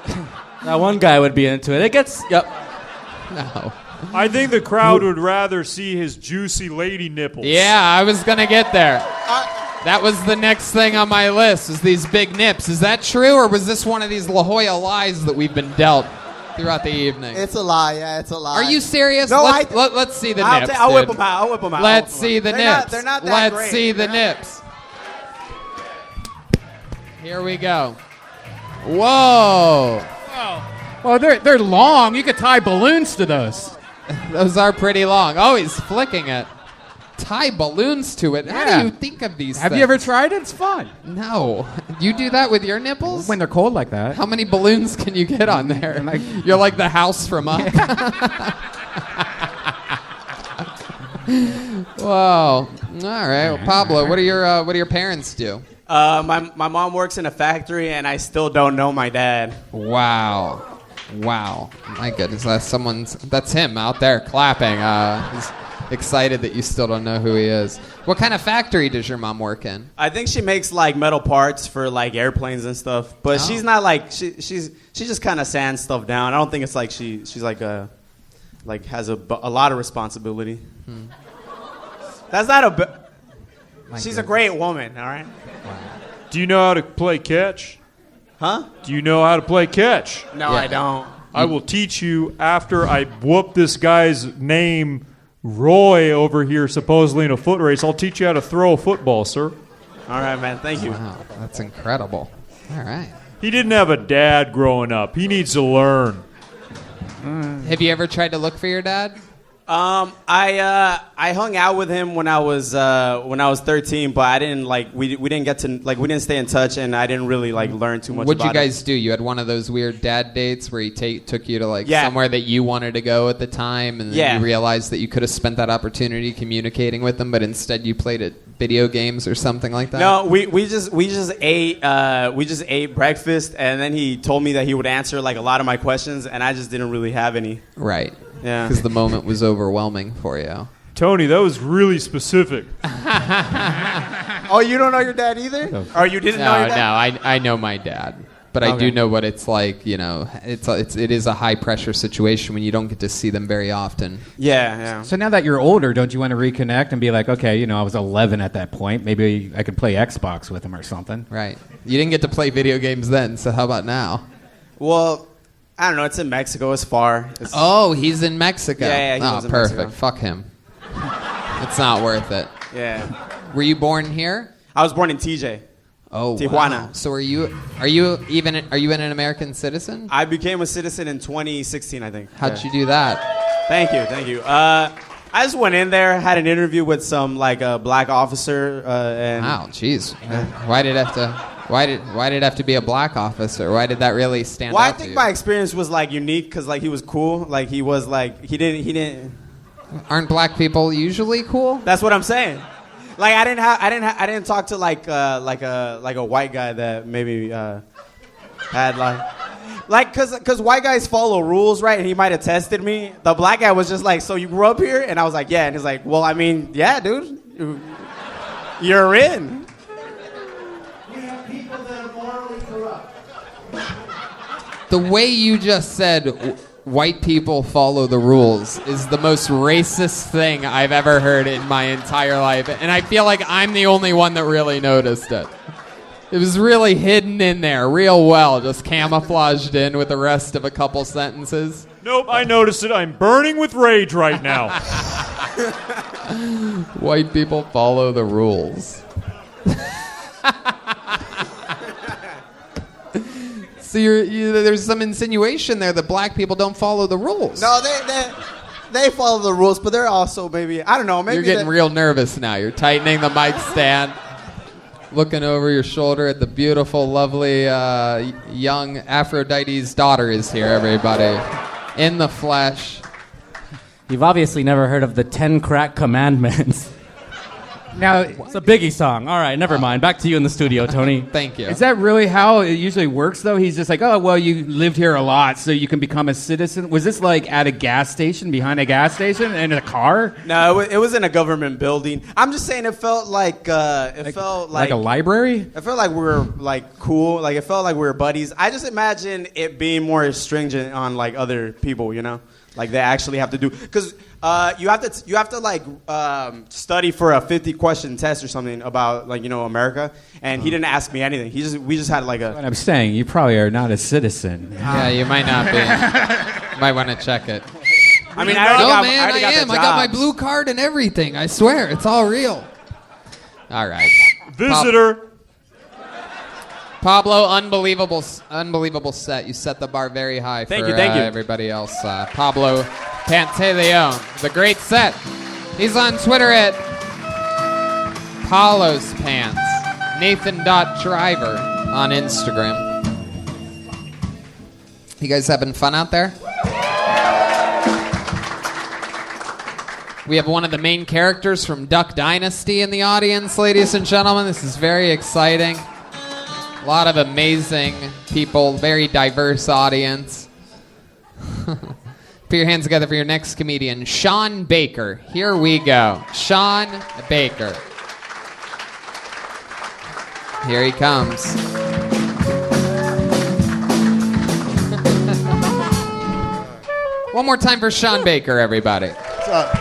That one guy would be into it. It gets... Yep. No. I think the crowd would rather see his juicy lady nipples. Yeah, I was going to get there. That was the next thing on my list, is these big nips. Is that true, or was this one of these La Jolla lies that we've been dealt throughout the evening? It's a lie, yeah, it's a lie. Are you serious? No, let's see the nips, I'll whip dude. them out. I'll whip them out. Let's see the nips. They're not that Let's great. see the nips. Here we go. Whoa. Well, they're long. You could tie balloons to those. Those are pretty long. Oh, he's flicking it. Tie balloons to it. How Yeah. do you think of these Have things? you ever tried it? It's fun. No. You do that with your nipples? When they're cold like that. How many balloons can you get on there? You're like the house from Up. Whoa. All right. Well, Pablo, what do your parents do? My mom works in a factory, and I still don't know my dad. Wow. My goodness, that's him out there clapping. He's excited that you still don't know who he is. What kind of factory does your mom work in? I think she makes like metal parts for like airplanes and stuff. But she's not like she just kind of sands stuff down. I don't think it's like she's like has a lot of responsibility. That's not she's a great woman, all right? Do you know how to play catch? Huh? Do you know how to play catch? No, I don't. I will teach you after I whoop this guy's name, Roy, over here, supposedly in a foot race. I'll teach you how to throw a football, sir. All right, man. Thank you. Wow, that's incredible. All right. He didn't have a dad growing up. He needs to learn. Have you ever tried to look for your dad? I hung out with him when I was 13, but I didn't we didn't stay in touch, and I didn't really learn too much. What'd you about guys do? You had one of those weird dad dates where he took you to somewhere that you wanted to go at the time, and then you realized that you could have spent that opportunity communicating with him, but instead you played at video games or something like that. No, we just ate breakfast, and then he told me that he would answer a lot of my questions, and I just didn't really have any. Right. Yeah. Because the moment was overwhelming for you. Tony, that was really specific. Oh, you don't know your dad either? Or you didn't know your dad? No, I know my dad. But I do know what it's like, it is a high pressure situation when you don't get to see them very often. Yeah. So now that you're older, don't you want to reconnect and be like, okay, I was 11 at that point. Maybe I could play Xbox with him or something. Right. You didn't get to play video games then, so how about now? Well, I don't know. It's in Mexico. It's far. He's in Mexico. Yeah, he lives in perfect. Mexico. Fuck him. It's not worth it. Yeah. Were you born here? I was born in TJ. Oh, Tijuana. Wow. So are you an American citizen? I became a citizen in 2016, I think. How'd you do that? Thank you. I just went in there, had an interview with some a black officer, and wow, jeez. Why did it have to be a black officer? Why did that really stand out? Well, I think my experience was unique because he was cool. He was he didn't. Aren't black people usually cool? That's what I'm saying. I didn't talk to a white guy that maybe had because white guys follow rules, right? And he might have tested me. The black guy was just so you grew up here? And I was like, yeah. And he's like, well, I mean, yeah, dude, you're in. We have people that are morally corrupt. The way you just said white people follow the rules is the most racist thing I've ever heard in my entire life. And I feel like I'm the only one that really noticed it. It was really hidden in there real well, just camouflaged in with the rest of a couple sentences. Nope, I noticed it. I'm burning with rage right now. White people follow the rules. So there's some insinuation there that black people don't follow the rules. No, they follow the rules, but they're also maybe You're getting real nervous now. You're tightening the mic stand, looking over your shoulder at the beautiful, lovely, young Aphrodite's daughter is here. Everybody, in the flesh. You've obviously never heard of the 10 Crack Commandments. Now, It's a Biggie song. All right, never mind. Back to you in the studio, Tony. Thank you. is that really how it usually works, though? He's just like, oh, well, you lived here a lot, so you can become a citizen. Was this like at a gas station, behind a gas station, in a car? No, it was in a government building. I'm just saying it felt like felt Like a library? It felt like we were like cool. Like it felt like we were buddies. I just imagine it being more stringent on like other people, you know, like they actually have to do because you have to like study for a 50-question test or something about like America. And he didn't ask me anything. We just had like What I'm saying, you probably are not a citizen. Yeah, you might not be. Might want to check it. I mean, I am. The I got my jobs. blue card and everything. I swear, it's all real. All right. Visitor. Pablo, unbelievable set. You set the bar very high for Thank you. everybody else. Pablo Pantaleon, the great set. He's on Twitter at Paulo's Pants. Nathan.driver on Instagram. You guys having fun out there? We have one of the main characters from Duck Dynasty in the audience, ladies and gentlemen. This is very exciting. A lot of amazing people, very diverse audience. Put your hands together for your next comedian, Shaun Baker. Here we go. Shaun Baker. Here he comes. One more time for Shaun Baker, everybody. What's up?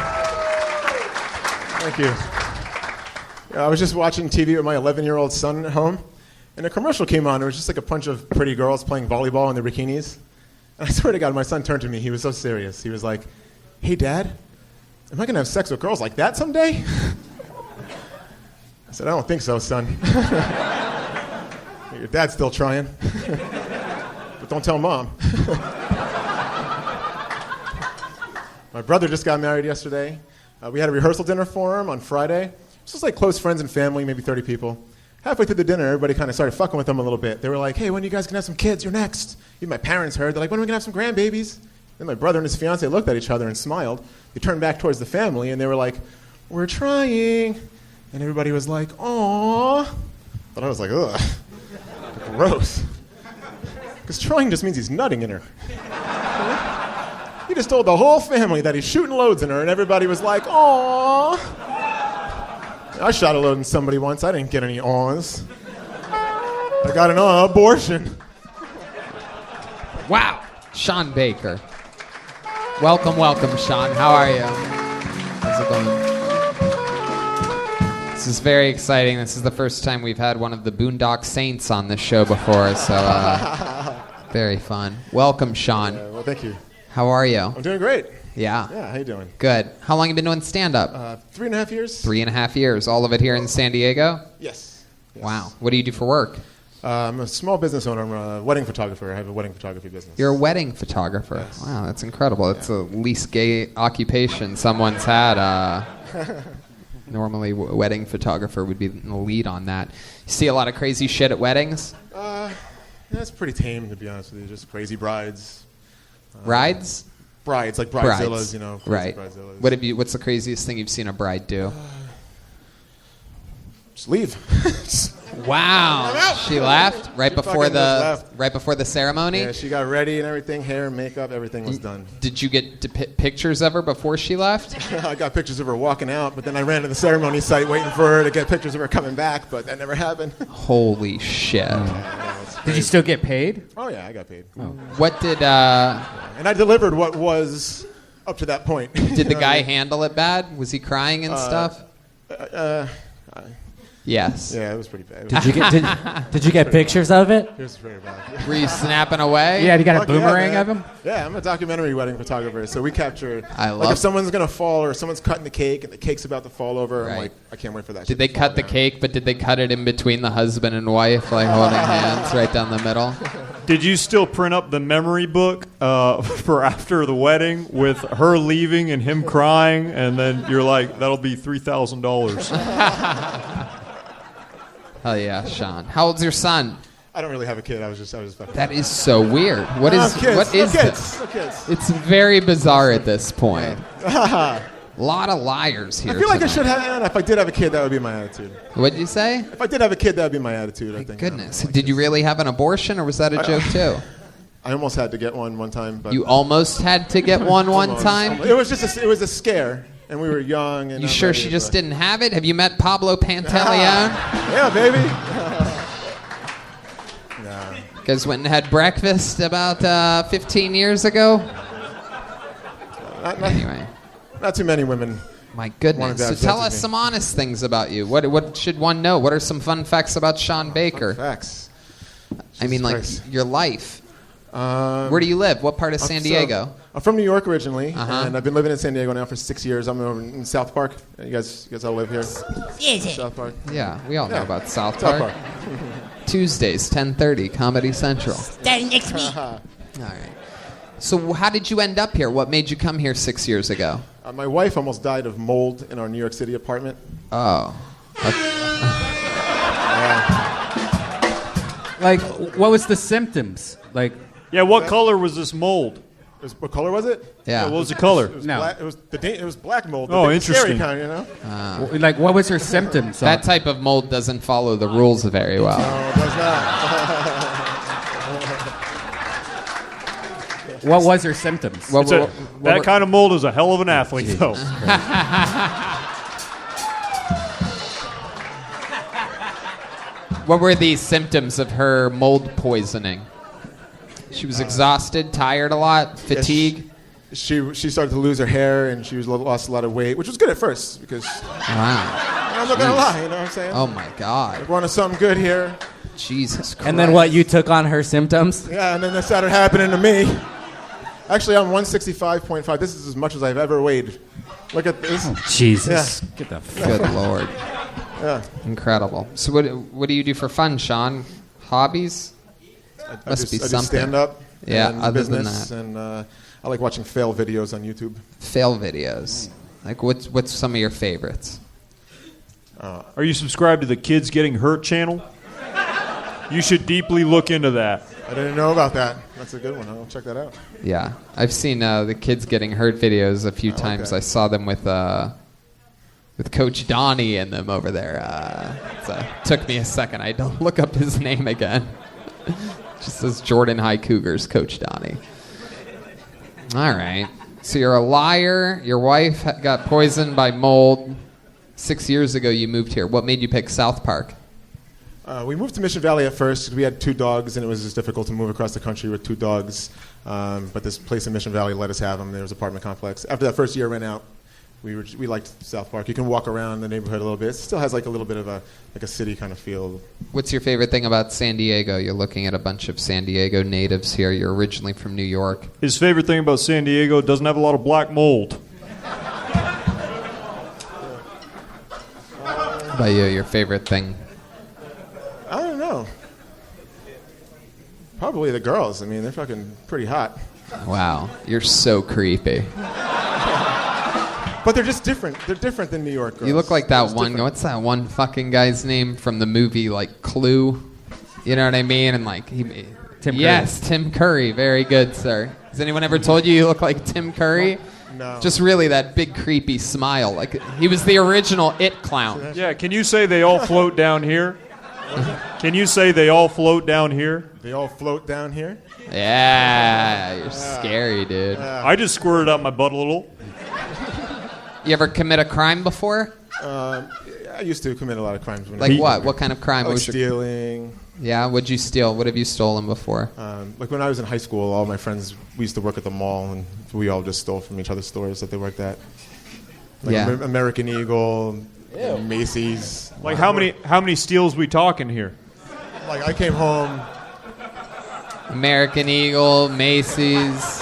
Thank you. I was just watching TV with my 11-year-old son at home, and a commercial came on. It was just like a bunch of pretty girls playing volleyball in their bikinis. And I swear to God, my son turned to me. He was so serious. He was like, "Hey, Dad, am I going to have sex with girls like that someday?" I said, "I don't think so, son." Your dad's still trying. But don't tell Mom. My brother just got married yesterday. We had a rehearsal dinner for him on Friday. It's just like close friends and family, maybe 30 people. Halfway through the dinner, everybody kind of started fucking with him a little bit. They were like, "Hey, when are you guys going to have some kids? You're next." Even my parents heard. They're like, "When are we going to have some grandbabies?" Then my brother and his fiance looked at each other and smiled. They turned back towards the family, and they were like, "We're trying." And everybody was like, "Aww." But I was like, ugh, gross. Because trying just means he's nutting in her. He just told the whole family that he's shooting loads in her, and everybody was like, "Aww." I shot a load in somebody once. I didn't get any awes. I got an abortion. Wow. Shaun Baker. Welcome, Shaun. How are you? How's it going? This is very exciting. This is the first time we've had one of the Boondock Saints on this show before, so very fun. Welcome, Shaun. Well, thank you. How are you? I'm doing great. Yeah. Yeah, how you doing? Good. How long have you been doing stand-up? 3.5 years. 3.5 years. All of it here in San Diego? Yes. Wow. What do you do for work? I'm a small business owner. I'm a wedding photographer. I have a wedding photography business. You're a wedding photographer. Yes. Wow, that's incredible. It's the least gay occupation someone's had. Normally, wedding photographer would be the lead on that. You see a lot of crazy shit at weddings? That's pretty tame, to be honest with you. Just crazy brides. Rides? Brides, like bridezillas, you know. Right. Bridezillas. What's the craziest thing you've seen a bride do? Just leave. Wow. She left right She before fucking left. right before the ceremony? Yeah, she got ready and everything, hair, makeup, everything was done. Did you get pictures of her before she left? I got pictures of her walking out, but then I ran to the ceremony site waiting for her to get pictures of her coming back, but that never happened. Holy shit. Did you still get paid? Oh, yeah, I got paid. Oh. What did... And I delivered what was up to that point. Did the guy handle it bad? Was he crying and stuff? Yes. Yeah, it was pretty bad. Did you get pictures of it? It was very bad. Were you snapping away? Yeah, you got a Fuck boomerang yeah, of him? Yeah, I'm a documentary wedding photographer, so we capture like if someone's gonna fall or someone's cutting the cake and the cake's about to fall over, I'm like, I can't wait for that. Did they cut the cake, but did they cut it in between the husband and wife, like holding hands right down the middle? Did you still print up the memory book for after the wedding with her leaving and him crying, and then you're like, that'll be $3,000. Hell yeah, Shaun. How old's your son? I don't really have a kid. I was just fucking. That is so weird. What No, is kids, what no is kids, this? no kids. It's very bizarre at this point. A lot of liars here. I feel like I tonight. should have. If I did have a kid, that would be my attitude. What did you say? If I did have a kid, that would be my attitude. I think. Goodness, did you really have an abortion, or was that a joke too? I almost had to get one time, but You almost had to get one almost. time. It was just it was a scare, and we were young. And You not sure ready, she just but- didn't have it? Have you met Pablo Pantaleon? Yeah, baby. Nah. You guys went and had breakfast about 15 years ago. Anyway, not too many women. My wanted goodness. to So have tell sex us with me. some honest things about you. What should one know? What are some fun facts about Shaun Baker? Facts. I mean, like Christ. your life. Where do you live? What part of San Diego? I'm from New York originally, Uh-huh. and I've been living in San Diego now for 6 years. I'm over in South Park. You guys all live here? South Park. Yeah, we all know Yeah. about South South Park. Tuesdays, 10:30, Comedy Central. Starting next week. All right. So how did you end up here? What made you come here 6 years ago? My wife almost died of mold in our New York City apartment. Oh. Like, what was the symptoms? Like, Yeah, what color was this mold? What color was it? Yeah. What was the color? It was No. black, it was black mold. Oh, the big scary interesting. kind, you know? like, what was her symptoms? That type of mold doesn't follow the rules very well. No, it does not. What was her symptoms? It's that kind of mold is a hell of an athlete, though. What were the symptoms of her mold poisoning? She was exhausted, tired a lot, fatigue. She started to lose her hair, and she lost a lot of weight, which was good at first because Wow. I'm not gonna lie, you know what I'm saying? Oh my God. We're on to something good here. Jesus Christ. And then what? You took on her symptoms? Yeah, and then that started happening to me. Actually, I'm 165.5. This is as much as I've ever weighed. Look at this. Jesus. Yeah. Get the Good Lord. Yeah. Incredible. So what do you do for fun, Shaun? Hobbies? Must be I do something. stand-up. Yeah, and other than business, that. and I like watching fail videos on YouTube. Fail videos. Like what's some of your favorites? Are you subscribed to the Kids Getting Hurt channel? You should deeply look into that. I didn't know about that. That's a good one. I'll check that out. Yeah, I've seen the Kids Getting Hurt videos a few times. okay. I saw them with Coach Donnie in them over there. So took me a second. I had to look up his name again. Just says Jordan High Cougars, Coach Donnie. All right. So you're a liar. Your wife got poisoned by mold. 6 years ago, you moved here. What made you pick South Park? We moved to Mission Valley at first because we had 2 dogs, and it was just difficult to move across the country with 2 dogs. But this place in Mission Valley let us have them. There was an apartment complex. After that first year ran out, we liked South Park. You can walk around the neighborhood a little bit. It still has like a little bit of a city kind of feel. What's your favorite thing about San Diego? You're looking at a bunch of San Diego natives here. You're originally from New York. His favorite thing about San Diego, it doesn't have a lot of black mold. What about you? Your favorite thing? I don't know. Probably the girls. I mean, they're fucking pretty hot. Wow, you're so creepy. But they're just different. They're different than New York girls. You look like that It's one. different. What's that one fucking guy's name from the movie, like Clue? You know what I mean? And like Tim Curry. Yes, Tim Curry. Very good, sir. Has anyone ever told you look like Tim Curry? No. Just really that big creepy smile. Like he was the original It clown. Yeah, can you say they all float down here? Can you say they all float down here? They all float down here. Yeah, you're scary, dude. I just squirted up my butt a little. You ever commit a crime before? I used to commit a lot of crimes. When I Like was what? younger. What kind of crime Like was your... stealing. Yeah, what'd you steal? What have you stolen before? Like when I was in high school, all my friends, we used to work at the mall, and we all just stole from each other's stores that they worked at. Like Yeah. American Eagle, Macy's. Like how many steals we talking here? Like I came home. American Eagle, Macy's.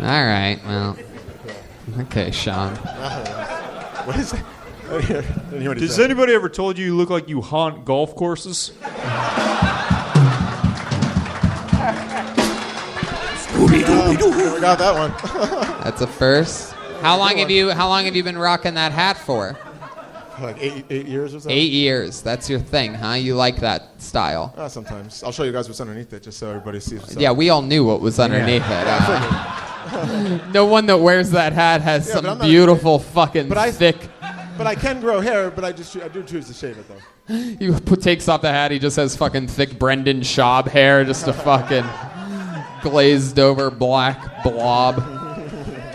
All right, well. Okay, Shaun. What is it? I didn't hear what he Has said. anybody ever told you look like you haunt golf courses? Never got that one. That's a first. How long have you been rocking that hat for? Like 8 years or so. 8 years. That's your thing, huh? You like that style? Sometimes. I'll show you guys what's underneath it, just so everybody sees what's up. Yeah, we all knew what was underneath it. No one that wears that hat has some beautiful fucking thick. But I can grow hair, but I do choose to shave it though. He takes off the hat. He just has fucking thick Brendan Schaub hair, just a fucking glazed over black blob.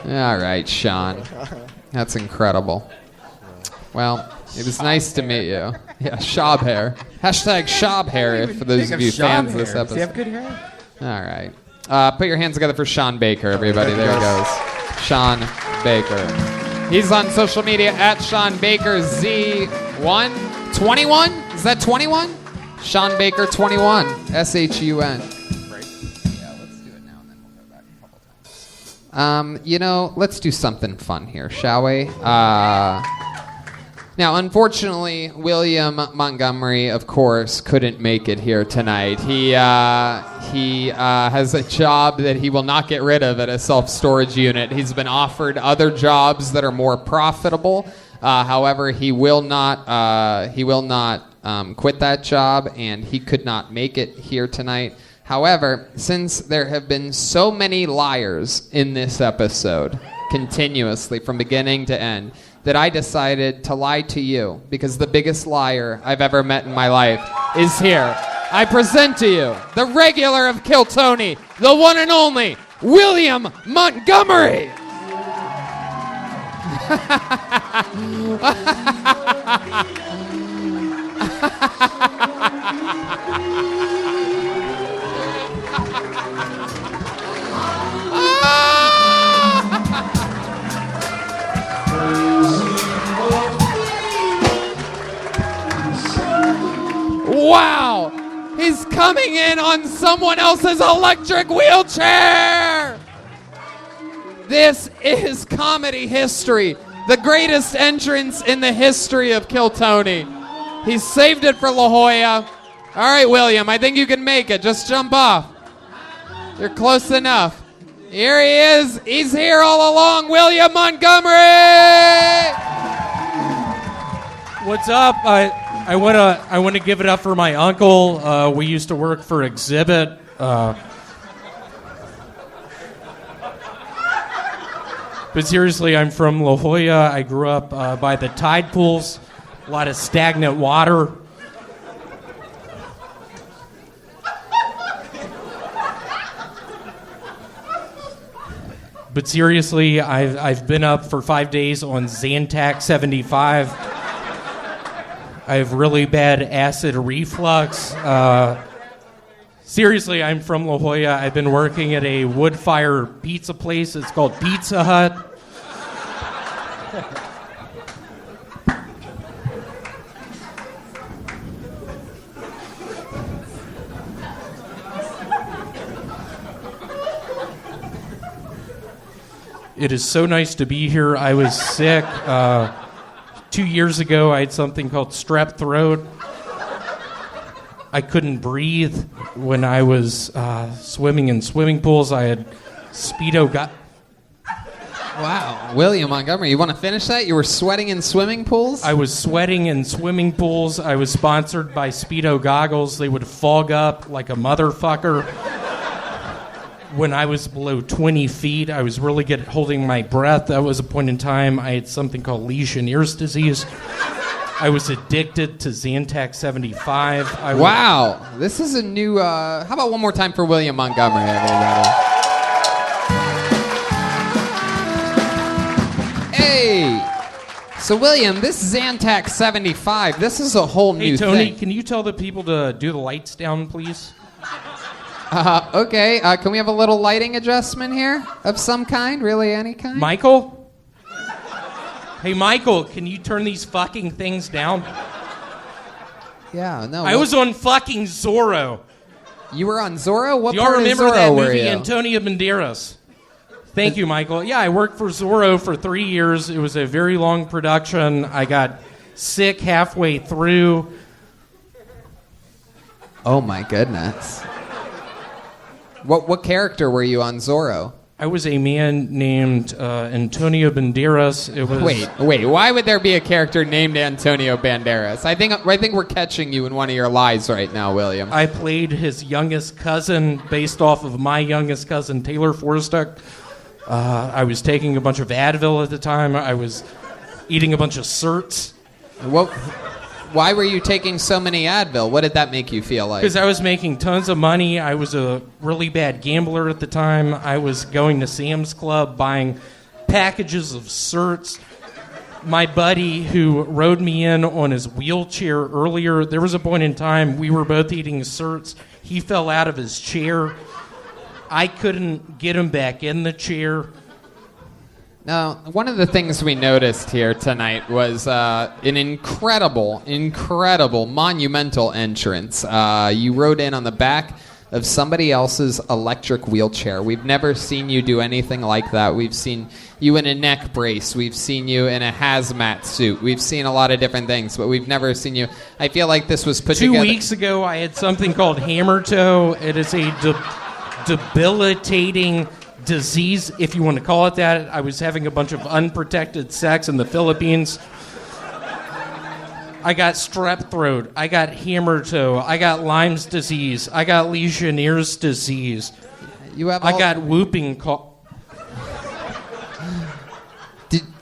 All right, Shaun. That's incredible. Well, it was nice to meet you. Yeah, Schaub hair. Hashtag Schaub hair for those of you fans of this episode. Does he have good hair? All right. Put your hands together for Shaun Baker, everybody. There he goes. Shaun Baker. He's on social media at Shaun Baker Z1. 21? Is that 21? Shaun Baker 21. SHUN. Let's do something fun here, shall we? Now, unfortunately, William Montgomery, of course, couldn't make it here tonight. He has a job that he will not get rid of at a self-storage unit. He's been offered other jobs that are more profitable. However, he will not quit that job, and he could not make it here tonight. However, since there have been so many liars in this episode, continuously from beginning to end, that I decided to lie to you, because the biggest liar I've ever met in my life is here. I present to you the regular of Kill Tony, the one and only William Montgomery. Wow! He's coming in on someone else's electric wheelchair! This is comedy history. The greatest entrance in the history of Kill Tony. He saved it for La Jolla. All right, William, I think you can make it. Just jump off. You're close enough. Here he is. He's here all along. William Montgomery! What's up? I want to give it up for my uncle. We used to work for Exhibit. But seriously, I'm from La Jolla. I grew up by the tide pools, a lot of stagnant water. But seriously, I've been up for 5 days on Zantac 75. I have really bad acid reflux. Seriously, I'm from La Jolla. I've been working at a wood fire pizza place. It's called Pizza Hut. It is so nice to be here. I was sick. 2 years ago, I had something called strep throat. I couldn't breathe when I was swimming in swimming pools. I had Speedo. Wow. William Montgomery, you want to finish that? You were sweating in swimming pools? I was sweating in swimming pools. I was sponsored by Speedo goggles. They would fog up like a motherfucker. When I was below 20 feet, I was really good at holding my breath. That was a point in time I had something called Legionnaire's disease. I was addicted to Zantac 75. Wow. This is a new... how about one more time for William Montgomery, everybody? Hey! So, William, this Zantac 75, this is a whole new thing. Hey, Tony, can you tell the people to do the lights down, please? Okay. Can we have a little lighting adjustment here of some kind? Really, any kind? Michael? Hey, Michael, can you turn these fucking things down? Yeah, no. I was on fucking Zorro. You were on Zorro? What Do y'all part remember of Zorro that were movie, you? Antonio Banderas? Thank you, Michael. Yeah, I worked for Zorro for 3 years. It was a very long production. I got sick halfway through. Oh, my goodness. What character were you on Zorro? I was a man named Antonio Banderas. It was Wait. Why would there be a character named Antonio Banderas? I think we're catching you in one of your lies right now, William. I played his youngest cousin based off of my youngest cousin, Taylor Forstuck. I was taking a bunch of Advil at the time. I was eating a bunch of Certs. Why were you taking so many Advil? What did that make you feel like? Because I was making tons of money. I was a really bad gambler at the time. I was going to Sam's Club, buying packages of Certs. My buddy who rode me in on his wheelchair earlier, there was a point in time we were both eating Certs. He fell out of his chair. I couldn't get him back in the chair. Now, one of the things we noticed here tonight was an incredible, monumental entrance. You rode in on the back of somebody else's electric wheelchair. We've never seen you do anything like that. We've seen you in a neck brace. We've seen you in a hazmat suit. We've seen a lot of different things, but we've never seen you. I feel like this was put together. 2 weeks ago, I had something called hammer toe. It is a debilitating disease, if you want to call it that. I was having a bunch of unprotected sex in the Philippines. I got strep throat. I got hammer toe. I got Lyme's disease. I got Legionnaire's disease. I got whooping cough.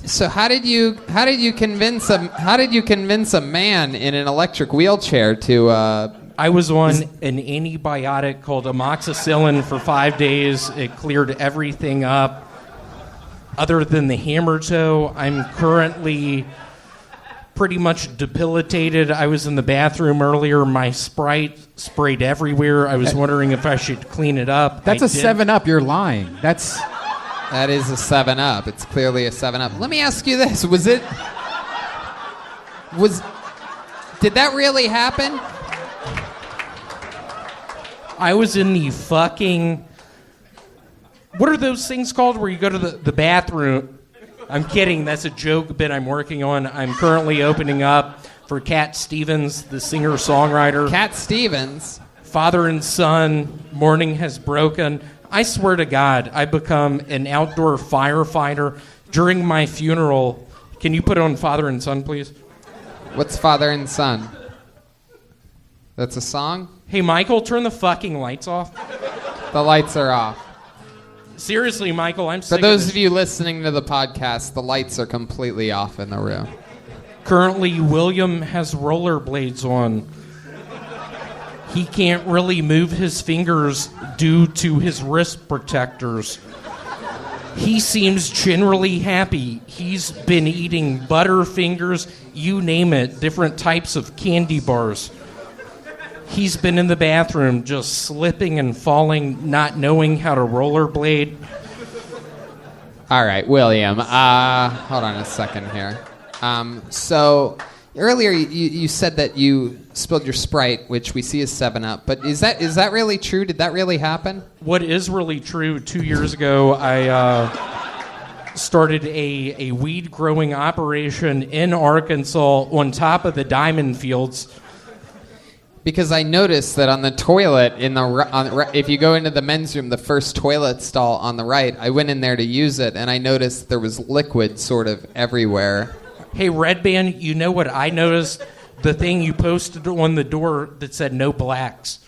So how did you convince a man in an electric wheelchair to? I was on an antibiotic called amoxicillin for 5 days. It cleared everything up. Other than the hammer toe, I'm currently pretty much debilitated. I was in the bathroom earlier. My Sprite sprayed everywhere. I was wondering if I should clean it up. That's a 7-Up. You're lying. That is a 7-Up. It's clearly a 7-Up. Let me ask you this. Did that really happen? I was in the fucking... What are those things called where you go to the bathroom? I'm kidding. That's a joke bit I'm working on. I'm currently opening up for Cat Stevens, the singer-songwriter. Cat Stevens? Father and son, morning has broken. I swear to God, I become an outdoor firefighter during my funeral. Can you put on Father and Son, please? What's Father and Son? That's a song? Hey, Michael, turn the fucking lights off. The lights are off. Seriously, Michael, I'm sick For those of of you listening to the podcast, the lights are completely off in the room. Currently, William has rollerblades on. He can't really move his fingers due to his wrist protectors. He seems generally happy. He's been eating Butterfingers, you name it, different types of candy bars. He's been in the bathroom just slipping and falling, not knowing how to rollerblade. All right, William, hold on a second here. So earlier you said that you spilled your Sprite, which we see as 7-Up, but is that really true? Did that really happen? What is really true, 2 years ago, I started a weed growing operation in Arkansas on top of the diamond fields. Because I noticed that on the toilet, if you go into the men's room, the first toilet stall on the right, I went in there to use it, and I noticed there was liquid sort of everywhere. Hey, Redban, you know what I noticed? The thing you posted on the door that said no blacks.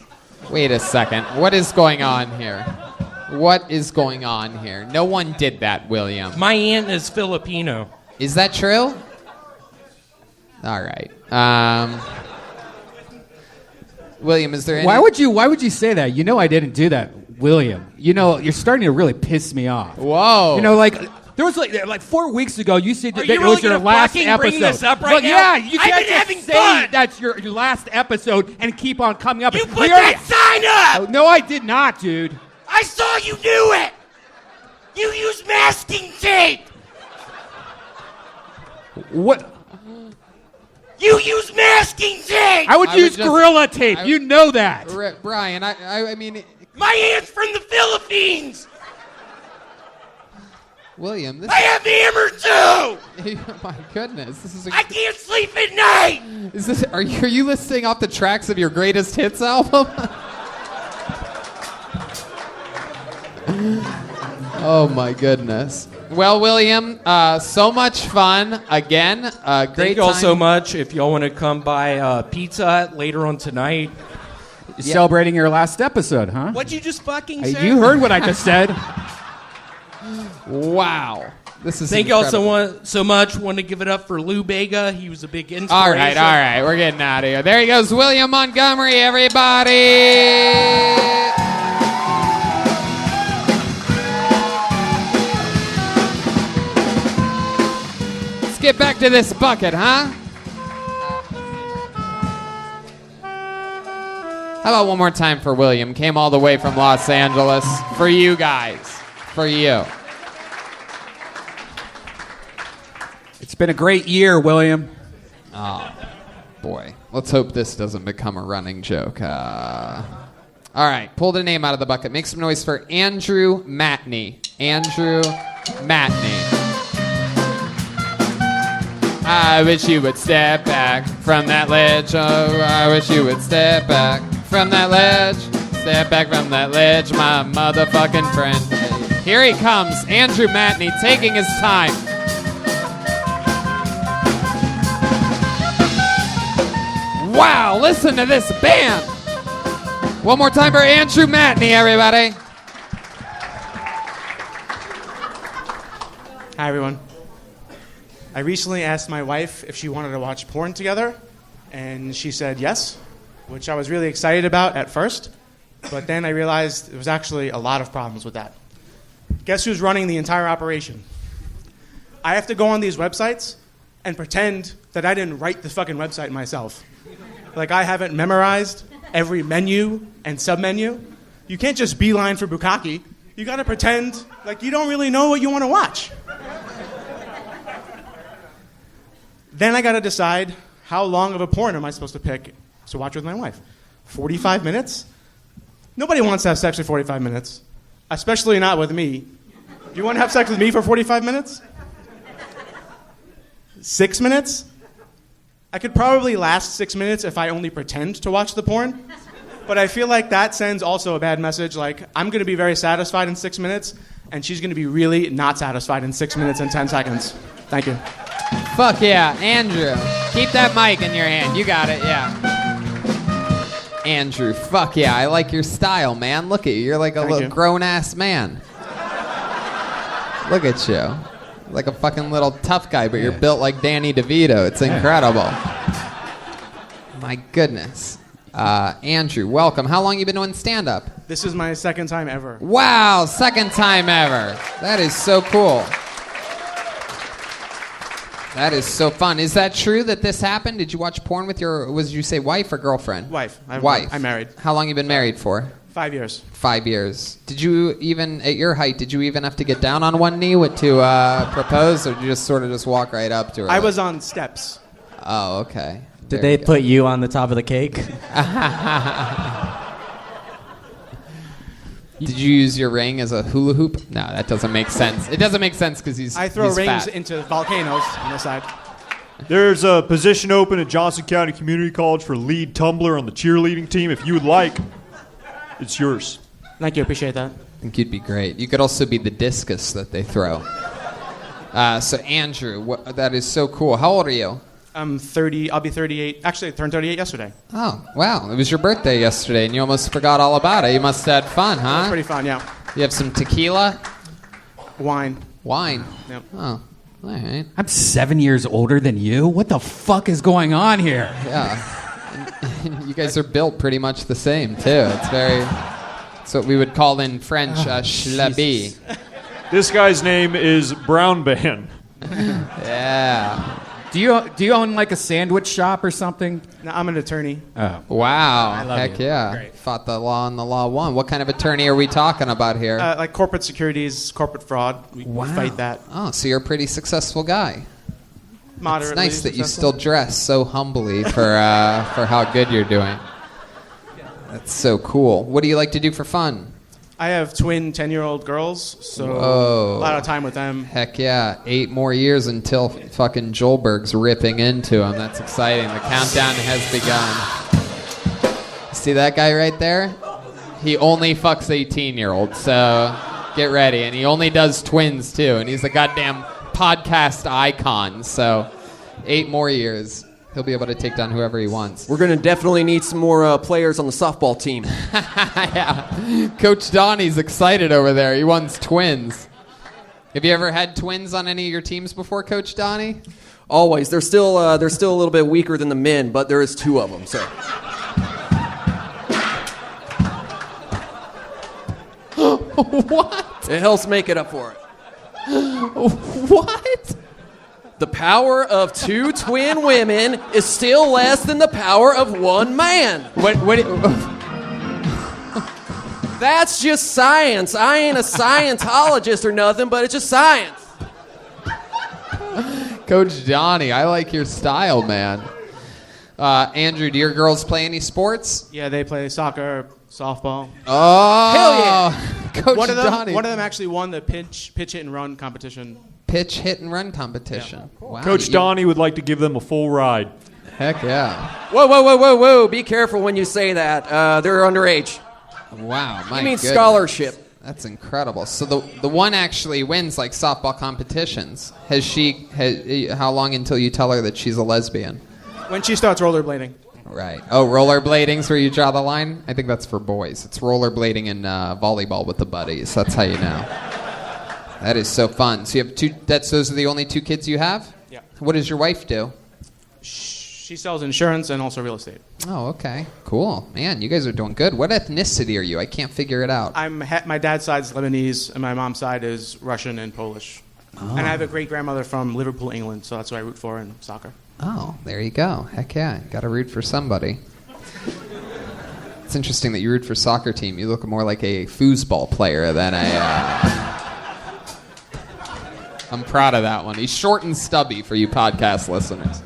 Wait a second. What is going on here? What is going on here? No one did that, William. My aunt is Filipino. Is that true? All right. William, is there any... Why would you say that? You know I didn't do that, William. You know, you're starting to really piss me off. Whoa. You know, like, there was like 4 weeks ago, you said that it really was your gonna last fucking episode. bring this up right Well, now? yeah, you I've can't been just having say fun. that's your last episode and keep on coming up. You put that sign up! No, I did not, dude. I saw you do it! You used masking tape! What? You use masking tape! I would use Gorilla Tape. You know that. Brian, I mean... My aunt's from the Philippines! William, this I have hammer too! My goodness, this is... I can't sleep at night! Are you listing off the tracks of your greatest hits album? Oh my goodness. Well, William, so much fun again. Great Thank you all time. so much. If y'all want to come by Pizza Hut later on tonight. Celebrating your last episode, huh? What'd you just fucking say? You heard what I just said. Wow. This is Thank y'all incredible. so much. Want to give it up for Lou Bega. He was a big inspiration. All right. We're getting out of here. There he goes, William Montgomery, everybody. Let's get back to this bucket, huh? How about one more time for William? Came all the way from Los Angeles. For you guys. For you. It's been a great year, William. Oh, boy. Let's hope this doesn't become a running joke. All right, pull the name out of the bucket. Make some noise for Andrew Matney. Andrew Matney. I wish you would step back from that ledge. Oh, I wish you would step back from that ledge. Step back from that ledge, my motherfucking friend. Here he comes, Andrew Matney, taking his time. Wow, listen to this band. One more time for Andrew Matney, everybody. Hi, everyone. I recently asked my wife if she wanted to watch porn together, and she said yes, which I was really excited about at first, but then I realized there was actually a lot of problems with that. Guess who's running the entire operation? I have to go on these websites and pretend that I didn't write the fucking website myself. Like I haven't memorized every menu and submenu. You can't just beeline for bukkake. You gotta pretend like you don't really know what you wanna watch. Then I gotta decide how long of a porn am I supposed to pick to watch with my wife. 45 minutes? Nobody wants to have sex for 45 minutes, especially not with me. You wanna have sex with me for 45 minutes? 6 minutes? I could probably last 6 minutes if I only pretend to watch the porn, but I feel like that sends also a bad message, like I'm gonna be very satisfied in 6 minutes, and she's gonna be really not satisfied in 6 minutes and 10 seconds. Thank you. Fuck yeah, Andrew. Keep that mic in your hand. You got it, yeah. Andrew, fuck yeah, I like your style, man. Look at you. You're like a little grown-ass man. Look at you. Like a fucking little tough guy, but you're built like Danny DeVito. It's incredible. My goodness. Andrew, welcome. How long you been doing stand-up? This is my second time ever. Wow, second time ever. That is so cool. That is so fun. Is that true that this happened? Did you watch porn with your, you say wife or girlfriend? Wife. Wife. I'm married. How long you been married for? 5 years. 5 years. Did you even, at your height, did you even have to get down on one knee to propose, or did you just sort of just walk right up to her? I was on steps. Oh, okay. Did they put you on the top of the cake? Did you use your ring as a hula hoop? No, that doesn't make sense. It doesn't make sense because I throw he's rings fat. into volcanoes on the side. There's a position open at Johnson County Community College for lead tumbler on the cheerleading team. If you would like, it's yours. Thank you. Appreciate that. I think you'd be great. You could also be the discus that they throw. So Andrew, that is so cool. How old are you? I'm 30. I'll be 38. Actually, I turned 38 yesterday. Oh, wow. It was your birthday yesterday, and you almost forgot all about it. You must have had fun, huh? It was pretty fun, yeah. You have some tequila? Wine. Wine? Yep. Oh, all right. I'm 7 years older than you. What the fuck is going on here? Yeah. You guys are built pretty much the same, too. It's what we would call in French schlabby. This guy's name is Brownban. Yeah. Do you own like a sandwich shop or something? No, I'm an attorney. Oh. Wow. I love Heck you. yeah. Great. Fought the law and the law won. What kind of attorney are we talking about here? Like corporate securities, corporate fraud. We fight that. Oh, so you're a pretty successful guy. Moderately It's nice that you successful. still dress so humbly for how good you're doing. That's so cool. What do you like to do for fun? I have twin 10-year-old girls, so Whoa. a lot of time with them. Heck yeah. 8 more years until fucking Joelberg's ripping into him. That's exciting. The countdown has begun. See that guy right there? He only fucks 18-year-olds, so Get ready. And he only does twins, too. And he's a goddamn podcast icon. So 8 more years, he'll be able to take down whoever he wants. We're going to definitely need some more players on the softball team. Yeah. Coach Donnie's excited over there. He wants twins. Have you ever had twins on any of your teams before, Coach Donnie? Always. They're still a little bit weaker than the men, but there is 2 of them. So. What? It helps make it up for it. What? The power of 2 twin women is still less than the power of 1 man. What? That's just science. I ain't a Scientologist or nothing, but it's just science. Coach Donnie, I like your style, man. Andrew, do your girls play any sports? Yeah, they play soccer, softball. Oh, hell yeah! Coach Donnie. One of them actually won the pitch, hit, and run competition. Pitch, hit, and run competition. Yeah. Wow, Coach Donnie would like to give them a full ride. Heck yeah. Whoa. Be careful when you say that. They're underage. Wow, my You mean goodness. scholarship. That's incredible. So the one actually wins like softball competitions. How long until you tell her that she's a lesbian? When she starts rollerblading. Right. Oh, rollerblading's where you draw the line? I think that's for boys. It's rollerblading and volleyball with the buddies. That's how you know. That is so fun. So you have 2, those are the only 2 kids you have? Yeah. What does your wife do? She sells insurance and also real estate. Oh, okay. Cool. Man, you guys are doing good. What ethnicity are you? I can't figure it out. My dad's side's Lebanese, and my mom's side is Russian and Polish. Oh. And I have a great-grandmother from Liverpool, England, so that's what I root for in soccer. Oh, there you go. Heck yeah. Got to root for somebody. It's interesting that you root for soccer team. You look more like a foosball player than a... I'm proud of that one. He's short and stubby for you podcast listeners.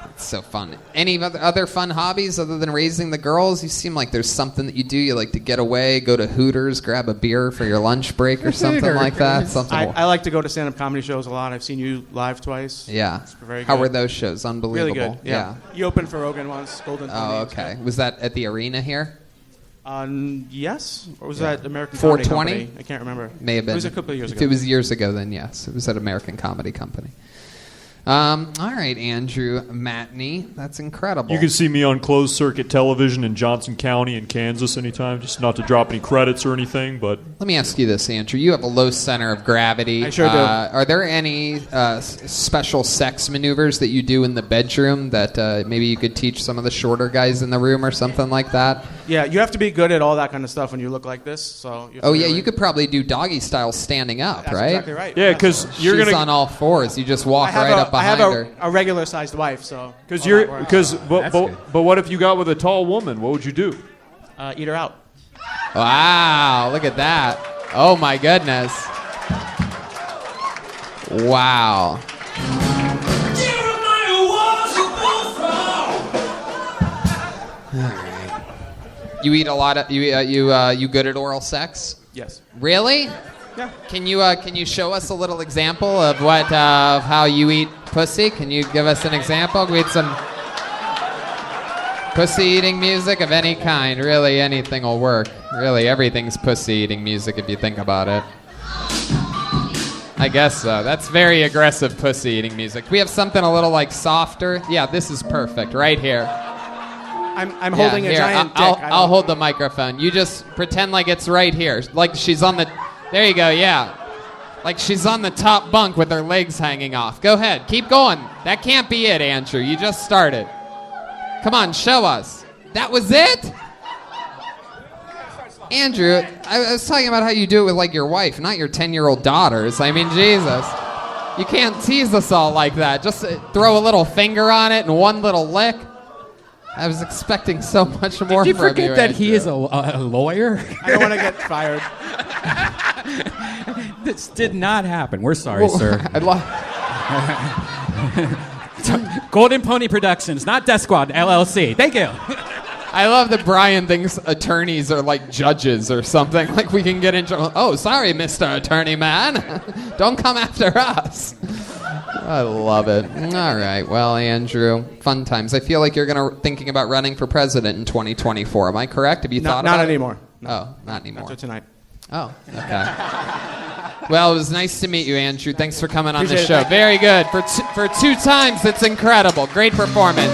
It's so fun. Any other fun hobbies other than raising the girls? You seem like there's something that you do. You like to get away, go to Hooters, grab a beer for your lunch break or something like that. I like to go to stand-up comedy shows a lot. I've seen you live twice. Yeah. It's very good. How were those shows? Unbelievable. Really good. Yeah. You opened for Rogan once. Golden. Oh, okay. Was that at the arena here? Yes. Or was that American 420? Comedy Company? I can't remember. May have been. It was a couple of years ago. If it was years ago, then yes. It was at American Comedy Company. All right, Andrew Matney. That's incredible. You can see me on closed circuit television in Johnson County in Kansas anytime, just not to drop any credits or anything, but... Let me ask you this, Andrew. You have a low center of gravity. I sure do. Are there any special sex maneuvers that you do in the bedroom that maybe you could teach some of the shorter guys in the room or something like that? Yeah, you have to be good at all that kind of stuff when you look like this. So. You could probably do doggy style standing up, That's right? exactly right. Yeah, because you're She's gonna... on all fours. You just walk right up behind I have her. a regular-sized wife, so... But what if you got with a tall woman? What would you do? Eat her out. Wow, look at that. Oh, my goodness. Wow. All right. You eat a lot of... You good at oral sex? Yes. Really? Yeah. Can you show us a little example of what of how you eat pussy? Can you give us an example? We eat some pussy eating music of any kind. Really, anything will work. Really, everything's pussy eating music if you think about it. I guess so. That's very aggressive pussy eating music. We have something a little like softer. Yeah, this is perfect right here. I'm holding a giant dick. I'll hold the microphone. You just pretend like it's right here. Like she's on the... There you go, yeah. Like she's on the top bunk with her legs hanging off. Go ahead. Keep going. That can't be it, Andrew. You just started. Come on, show us. That was it? Andrew, I was talking about how you do it with like your wife, not your 10-year-old daughters. I mean, Jesus. You can't tease us all like that. Just throw a little finger on it and one little lick. I was expecting so much more from you. Did you forget that he is a lawyer? I don't want to get fired. This did not happen. We're sorry, sir. Golden Pony Productions, not Death Squad, LLC. Thank you. I love that Brian thinks attorneys are like judges or something. Like we can get in trouble. Oh, sorry, Mr. Attorney Man. Don't come after us. I love it. All right. Well, Andrew, fun times. I feel like you're thinking about running for president in 2024. Am I correct? Have you thought about it? Not anymore. No. Oh, not anymore. Not till tonight. Oh, okay. Well, it was nice to meet you, Andrew. Thanks for coming on the Appreciate show. it. Very good. For 2 times, that's incredible. Great performance.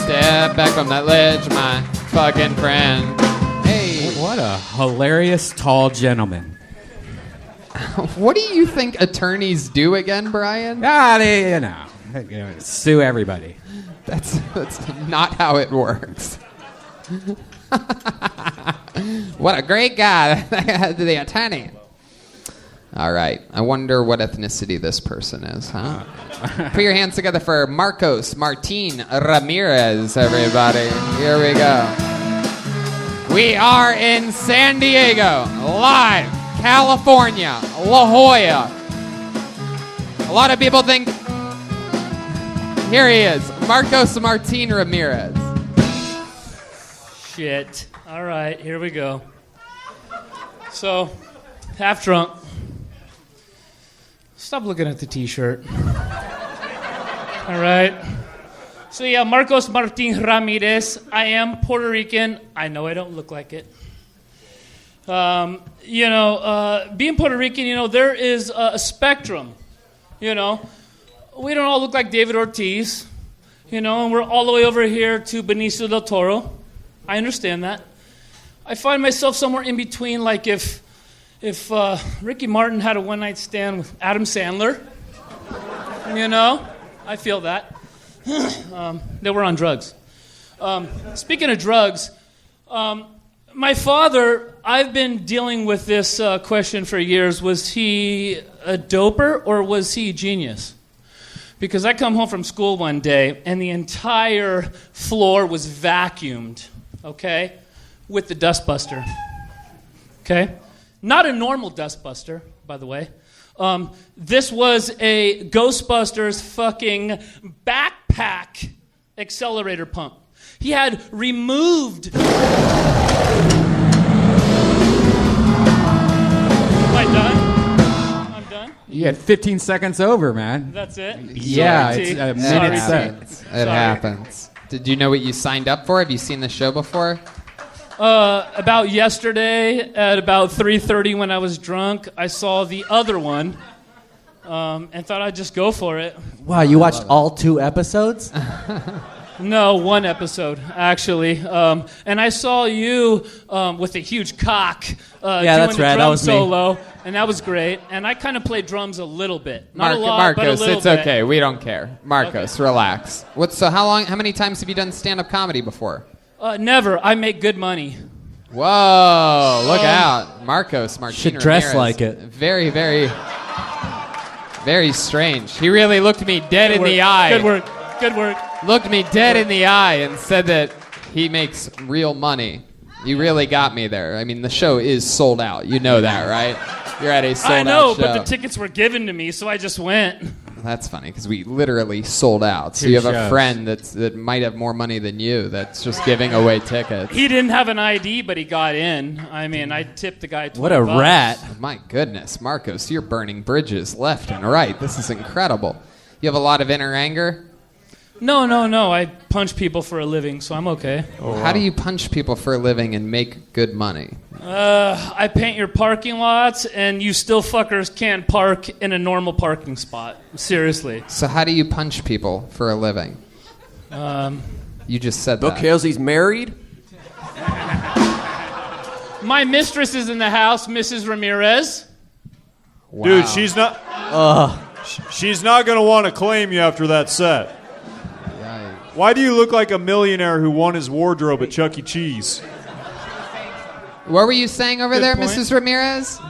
Step back from that ledge, my fucking friend. Hey. What a hilarious tall gentleman. What do you think attorneys do again, Brian? They sue everybody. That's not how it works. What a great guy, the attorney. All right. I wonder what ethnicity this person is, huh? Put your hands together for Marcos Martin Ramirez, everybody. Here we go. We are in San Diego, live, California, La Jolla. A lot of people think... Here he is, Marcos Martin Ramirez. Shit. All right, here we go. So, half drunk. Stop looking at the t-shirt. All right. So yeah, Marcos Martin Ramirez. I am Puerto Rican. I know I don't look like it. Being Puerto Rican, there is a spectrum. We don't all look like David Ortiz. And we're all the way over here to Benicio del Toro. I understand that. I find myself somewhere in between, like if Ricky Martin had a one-night stand with Adam Sandler. I feel that. They were on drugs. Speaking of drugs, my father, I've been dealing with this question for years. Was he a doper or was he a genius? Because I come home from school one day and the entire floor was vacuumed, okay, with the dustbuster, okay? Not a normal dustbuster, by the way. This was a Ghostbusters fucking backpack accelerator pump. He had removed... Am I done? I'm done? You had 15 seconds over, man. That's it? Yeah, Sorry, it's T. a minute set. It happens. Did you know what you signed up for? Have you seen the show before? About yesterday at about 3:30 when I was drunk, I saw the other one and thought I'd just go for it. Wow, you watched all 2 episodes? No, 1 episode, actually. And I saw you with a huge cock doing that's the right, drum that was me. solo, and that was great. And I kind of played drums a little bit. Not a lot, Marcos, but a little it's bit. okay. We don't care. Marcos, relax. How many times have you done stand-up comedy before? Never. I make good money. Whoa, look out. Marcos Martin Should dress Ramirez. like it. Very, very, very strange. He really looked me dead in the eye. Good work. Good work. Looked me dead in the eye and said that he makes real money. You really got me there. I mean, the show is sold out. You know that, right? You're at a sold-out I know, show. but the tickets were given to me, so I just went. That's funny because we literally sold out. So Two you have a shows. friend that might have more money than you that's just giving away tickets. He didn't have an ID, but he got in. I mean, I tipped the guy $20. What a rat. My goodness, Marcos, you're burning bridges left and right. This is incredible. You have a lot of inner anger? No. I punch people for a living, so I'm okay. How do you punch people for a living and make good money? I paint your parking lots, and you still fuckers can't park in a normal parking spot. Seriously. So how do you punch people for a living? You just said that. Because he's married? My mistress is in the house, Mrs. Ramirez. Wow. Dude, she's not going to want to claim you after that set. Why do you look like a millionaire who won his wardrobe at Chuck E. Cheese? What were you saying over Good there, point. Mrs. Ramirez?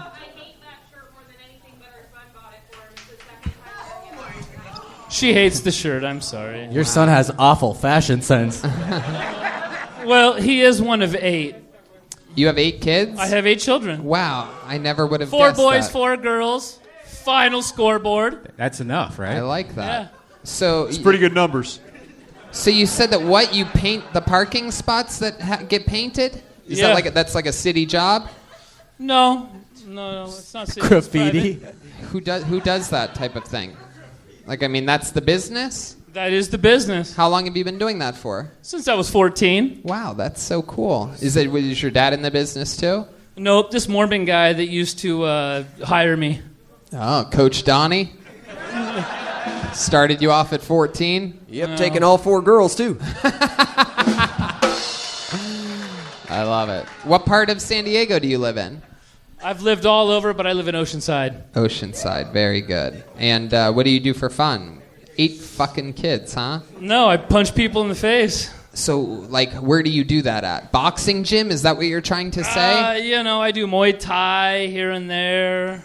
She hates the shirt, I'm sorry. Your son has awful fashion sense. Well, he is one of 8. You have 8 kids? I have 8 children. Wow, I never would have 4 guessed boys, that. 4 girls. Final scoreboard. That's enough, right? I like that. Yeah. So It's pretty good numbers. So you said that you paint the parking spots that get painted? Is Yeah. that that's like a city job? No, it's not Graffiti. Who does that type of thing? Like, I mean, that's the business? That is the business. How long have you been doing that for? Since I was 14. Wow, that's so cool. Was your dad in the business too? Nope, this Mormon guy that used to hire me. Oh, Coach Donnie? Started you off at 14? Yep, taking all 4 girls too. I love it. What part of San Diego do you live in? I've lived all over, but I live in Oceanside. Oceanside, very good. And what do you do for fun? 8 fucking kids, huh? No, I punch people in the face. So, like, where do you do that at? Boxing gym? Is that what you're trying to say? I do Muay Thai here and there.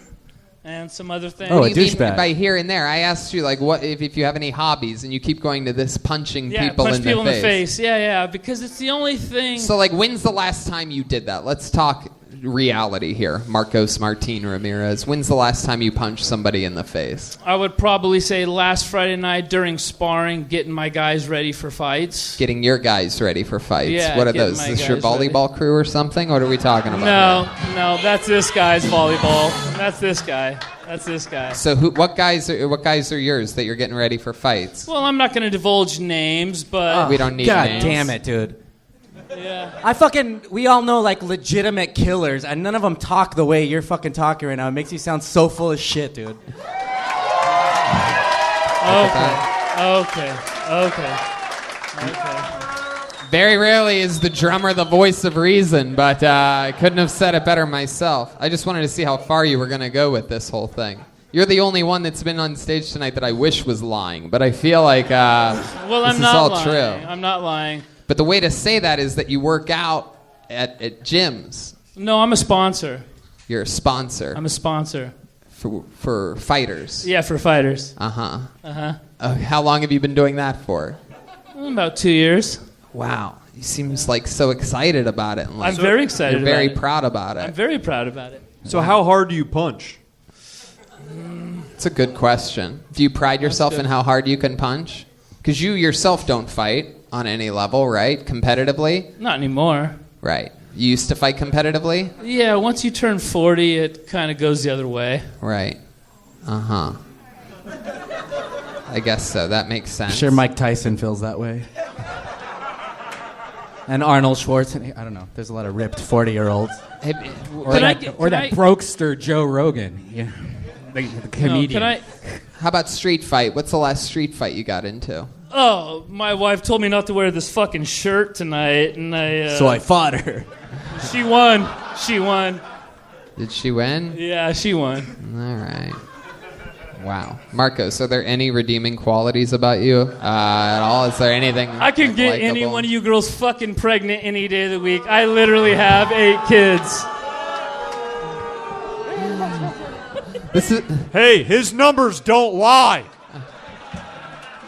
And some other things. What do you mean by here and there? I asked you, like, what if you have any hobbies, and you keep going to this punching people punch in people the in the face. Yeah, because it's the only thing. So, like, when's the last time you did that? Let's talk reality here. Marcos Martin Ramirez. When's the last time you punched somebody in the face? I would probably say last Friday night during sparring, getting my guys ready for fights. Getting your guys ready for fights. Yeah, what are those? Is this your volleyball crew or something? What are we talking about? No, that's this guy's volleyball. That's this guy. So what guys are yours that you're getting ready for fights? Well, I'm not going to divulge names, but we don't need names. God damn it, dude. Yeah. We all know, like, legitimate killers, and none of them talk the way you're fucking talking right now. It makes you sound so full of shit, dude. Okay. Very rarely is the drummer the voice of reason, but I couldn't have said it better myself. I just wanted to see how far you were going to go with this whole thing. You're the only one that's been on stage tonight that I wish was lying, but I feel like this is all true. I'm not lying. But the way to say that is that you work out at gyms. No, I'm a sponsor. You're a sponsor. I'm a sponsor. For fighters. Yeah, for fighters. Uh-huh. How long have you been doing that for? About 2 years. Wow. You seem like so excited about it. I'm very excited about it. You're very proud about it. I'm very proud about it. So how hard do you punch? It's a good question. Do you pride yourself in how hard you can punch? Because you yourself don't fight on any level, right? Competitively? Not anymore. Right. You used to fight competitively? Yeah, once you turn 40, it kind of goes the other way. Right. Uh-huh. I guess so. That makes sense. I'm sure Mike Tyson feels that way. And Arnold Schwarzenegger. I don't know. There's a lot of ripped 40-year-olds. Or that brokester Joe Rogan. Yeah. The comedian. How about street fight? What's the last street fight you got into? Oh, my wife told me not to wear this fucking shirt tonight, and So I fought her. She won. Did she win? Yeah, she won. All right. Wow. Marcos, are there any redeeming qualities about you at all? Is there anything I can get any one of you girls fucking pregnant any day of the week. I literally have 8 kids. Hey, his numbers don't lie.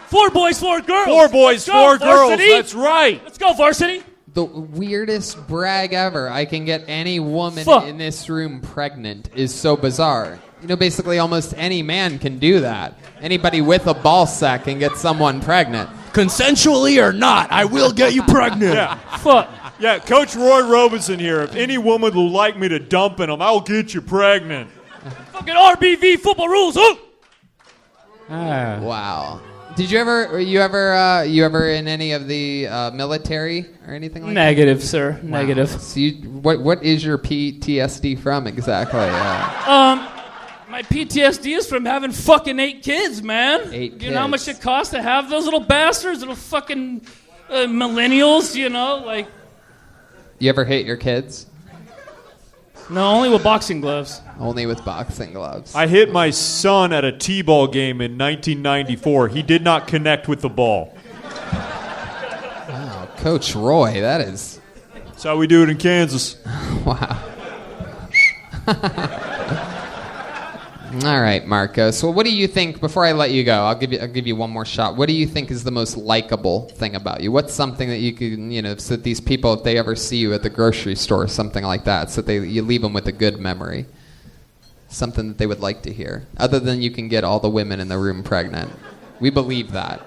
4 boys, 4 girls. 4 boys, 4 girls. That's right. Let's go, varsity. The weirdest brag ever. I can get any woman in this room pregnant is so bizarre. You know, basically almost any man can do that. Anybody with a ball sack can get someone pregnant. Consensually or not, I will get you pregnant. Yeah. Fuck. Yeah, Coach Roy Robinson here. If any woman will like me to dump in them, I'll get you pregnant. Fucking RBV football rules, huh? Wow. Did you ever in any of the military or anything like Negative, that? sir. Wow. Negative. So what is your PTSD from exactly? My PTSD is from having fucking 8 kids, man. 8 kids. You know how much it costs to have those little bastards, little fucking millennials, you know, like. You ever hate your kids? No, only with boxing gloves. Only with boxing gloves. I hit my son at a T-ball game in 1994. He did not connect with the ball. Wow, Coach Roy, that is... That's how we do it in Kansas. Wow. All right, Marco. So what do you think, before I let you go, I'll give you one more shot. What do you think is the most likable thing about you? What's something that you can, so that these people, if they ever see you at the grocery store or something like that, so that you leave them with a good memory? Something that they would like to hear. Other than you can get all the women in the room pregnant. We believe that.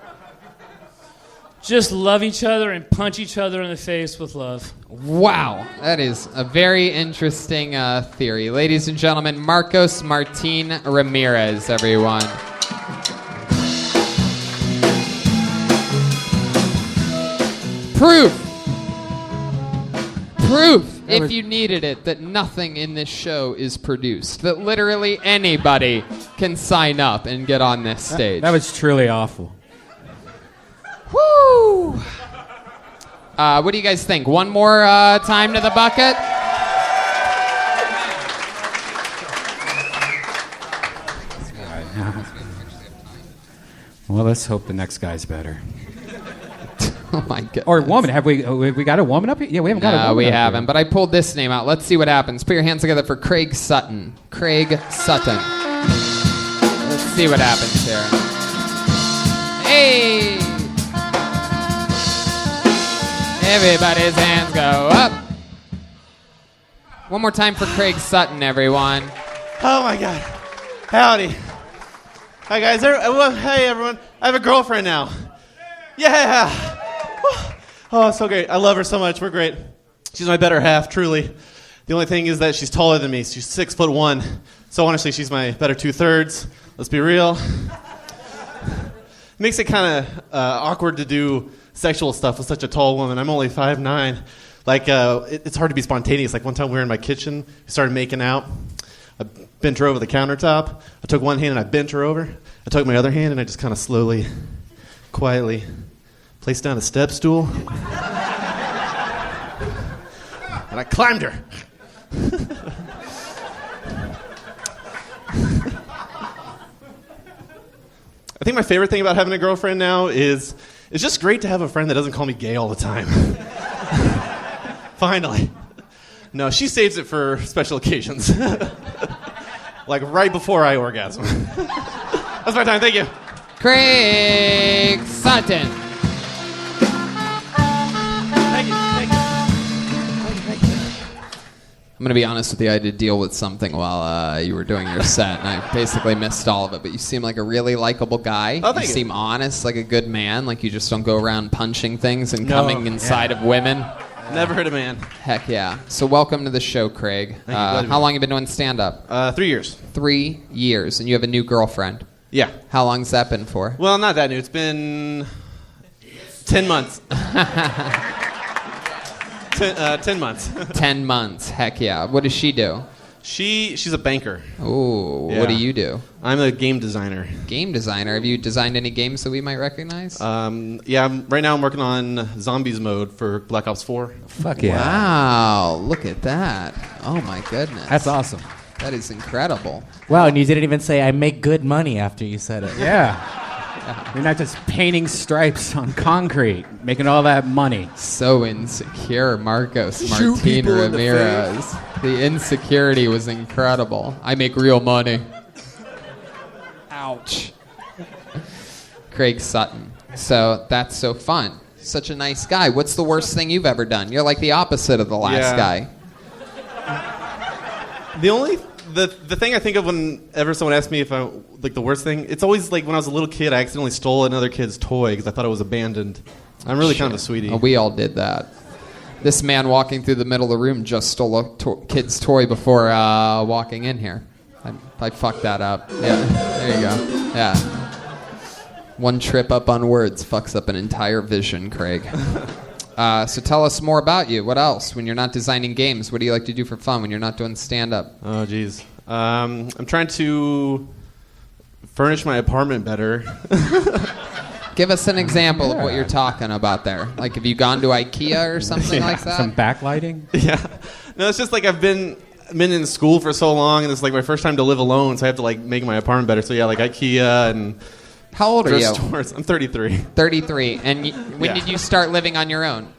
Just love each other and punch each other in the face with love. Wow, that is a very interesting theory. Ladies and gentlemen, Marcos Martin Ramirez, everyone. Proof, if you needed it, that nothing in this show is produced. That literally anybody can sign up and get on this stage. That was truly awful. Woo! What do you guys think? One more time to the bucket? Well, let's hope the next guy's better. Oh my god. Or woman. Have we got a woman up here? Yeah, we haven't got a woman. No, we up haven't. here. But I pulled this name out. Let's see what happens. Put your hands together for Craig Sutton. Craig Sutton. Let's see what happens here. Hey! Everybody's hands go up. One more time for Craig Sutton, everyone. Oh my God. Howdy. Hi guys. Hey everyone. I have a girlfriend now. Yeah. Oh, so great. I love her so much. We're great. She's my better half, truly. The only thing is that she's taller than me. She's 6'1". So honestly, she's my better 2/3. Let's be real. It makes it kind of awkward to do sexual stuff with such a tall woman. I'm only 5'9". Like, it's hard to be spontaneous. Like one time we were in my kitchen, we started making out. I bent her over the countertop. I took one hand and I bent her over. I took my other hand and I just kind of slowly, quietly placed down a step stool. And I climbed her. I think my favorite thing about having a girlfriend now is it's just great to have a friend that doesn't call me gay all the time. Finally. No, she saves it for special occasions. Like right before I orgasm. That's my time, thank you. Craig Sutton. Thank you. I'm going to be honest with you, I did deal with something while you were doing your set, and I basically missed all of it, but you seem like a really likable guy. Oh, thank you you. seem honest, like a good man, like you just don't go around punching things and coming inside of women. Never hurt a man. Heck yeah. So welcome to the show, Craig. Glad to be How long have you been doing stand-up? 3 years. 3 years, and you have a new girlfriend. Yeah. How long's that been for? Well, not that new. It's been 10 months. 10 months. 10 months. Heck yeah. What does she do? She's a banker. Ooh. Yeah. What do you do? I'm a game designer. Game designer. Have you designed any games that we might recognize? Yeah. Right now I'm working on Zombies mode for Black Ops 4. Fuck yeah. Wow. Look at that. Oh my goodness. That's awesome. That is incredible. Wow, and you didn't even say I make good money after you said it. Yeah. You're not just painting stripes on concrete, making all that money. So insecure, Marcos Shoot Martin people in the Ramirez. The insecurity was incredible. I make real money. Ouch. Craig Sutton. So that's so fun. Such a nice guy. What's the worst thing you've ever done? You're like the opposite of the last guy. The thing I think of whenever someone asks me if I like the worst thing, it's always like when I was a little kid, I accidentally stole another kid's toy because I thought it was abandoned. I'm really kind of a sweetie. Oh, we all did that. This man walking through the middle of the room just stole a kid's toy before walking in here. I fucked that up. Yeah, there you go. Yeah. One trip up on words fucks up an entire vision, Craig. So tell us more about you. What else? When you're not designing games, what do you like to do for fun when you're not doing stand-up? Oh, geez. I'm trying to furnish my apartment better. Give us an example of what you're talking about there. Like, have you gone to IKEA or something like that? Some backlighting? Yeah. No, it's just like I've been in school for so long, and it's like my first time to live alone, so I have to like make my apartment better. So yeah, like IKEA and... How old are you? Stores. I'm 33. 33. And when did you start living on your own?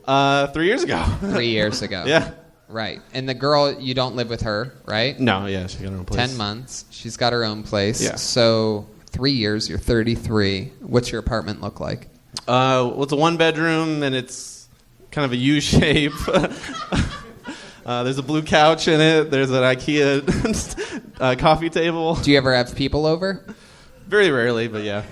3 years ago. 3 years ago. Yeah. Right. And the girl, you don't live with her, right? No, yeah, she got her own place. 10 months. She's got her own place. Yeah. So 3 years, you're 33. What's your apartment look like? Well, it's a one-bedroom, and it's kind of a U shape. There's a blue couch in it. There's an IKEA coffee table. Do you ever have people over? Very rarely, but yeah.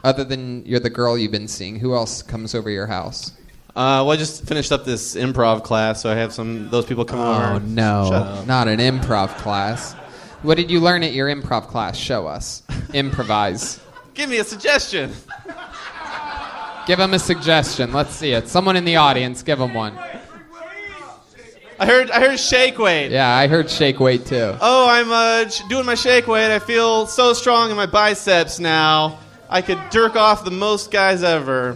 Other than you're the girl you've been seeing, who else comes over your house? Well, I just finished up this improv class, so I have those people come over. Oh, no. Not an improv class. What did you learn at your improv class? Show us. Improvise. Give me a suggestion. Give him a suggestion. Let's see it. Someone in the audience, give him one. I heard shake weight. Yeah, I heard shake weight too. Oh, I'm doing my shake weight. I feel so strong in my biceps now. I could jerk off the most guys ever.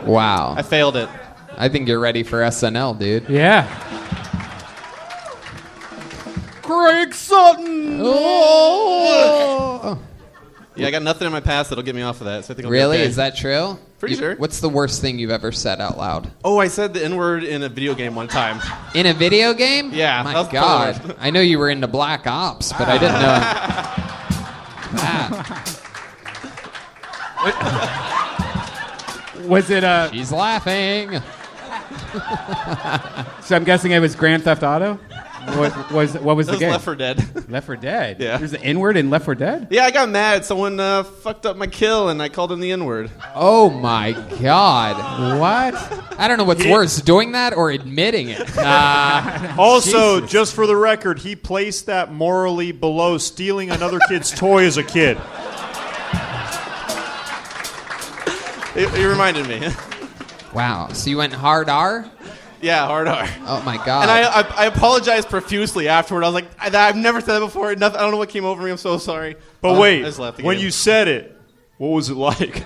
Wow. I failed it. I think you're ready for SNL, dude. Yeah. Craig Sutton. Oh. Yeah, I got nothing in my past that'll get me off of that. So I think I'll Really? be okay. Is that true? Pretty sure. What's the worst thing you've ever said out loud? Oh, I said the N-word in a video game one time. In a video game? Yeah. My that was God. probably worse. I know you were into Black Ops, but I didn't know that. Was it She's laughing. So I'm guessing it was Grand Theft Auto? What was the was game? Left 4 Dead. Left 4 Dead? Yeah. There's an N-word in Left 4 Dead? Yeah, I got mad. Someone fucked up my kill, and I called him the N-word. Oh, my God. What? I don't know what's worse, doing that or admitting it. Also, just for the record, he placed that morally below stealing another kid's toy as a kid. It reminded me. Wow. So you went hard R? Yeah, hard R. Oh, my God. And I apologized profusely afterward. I was like, I've never said that before. Nothing, I don't know what came over me. I'm so sorry. But wait, I just left the when game. you said it, what was it like?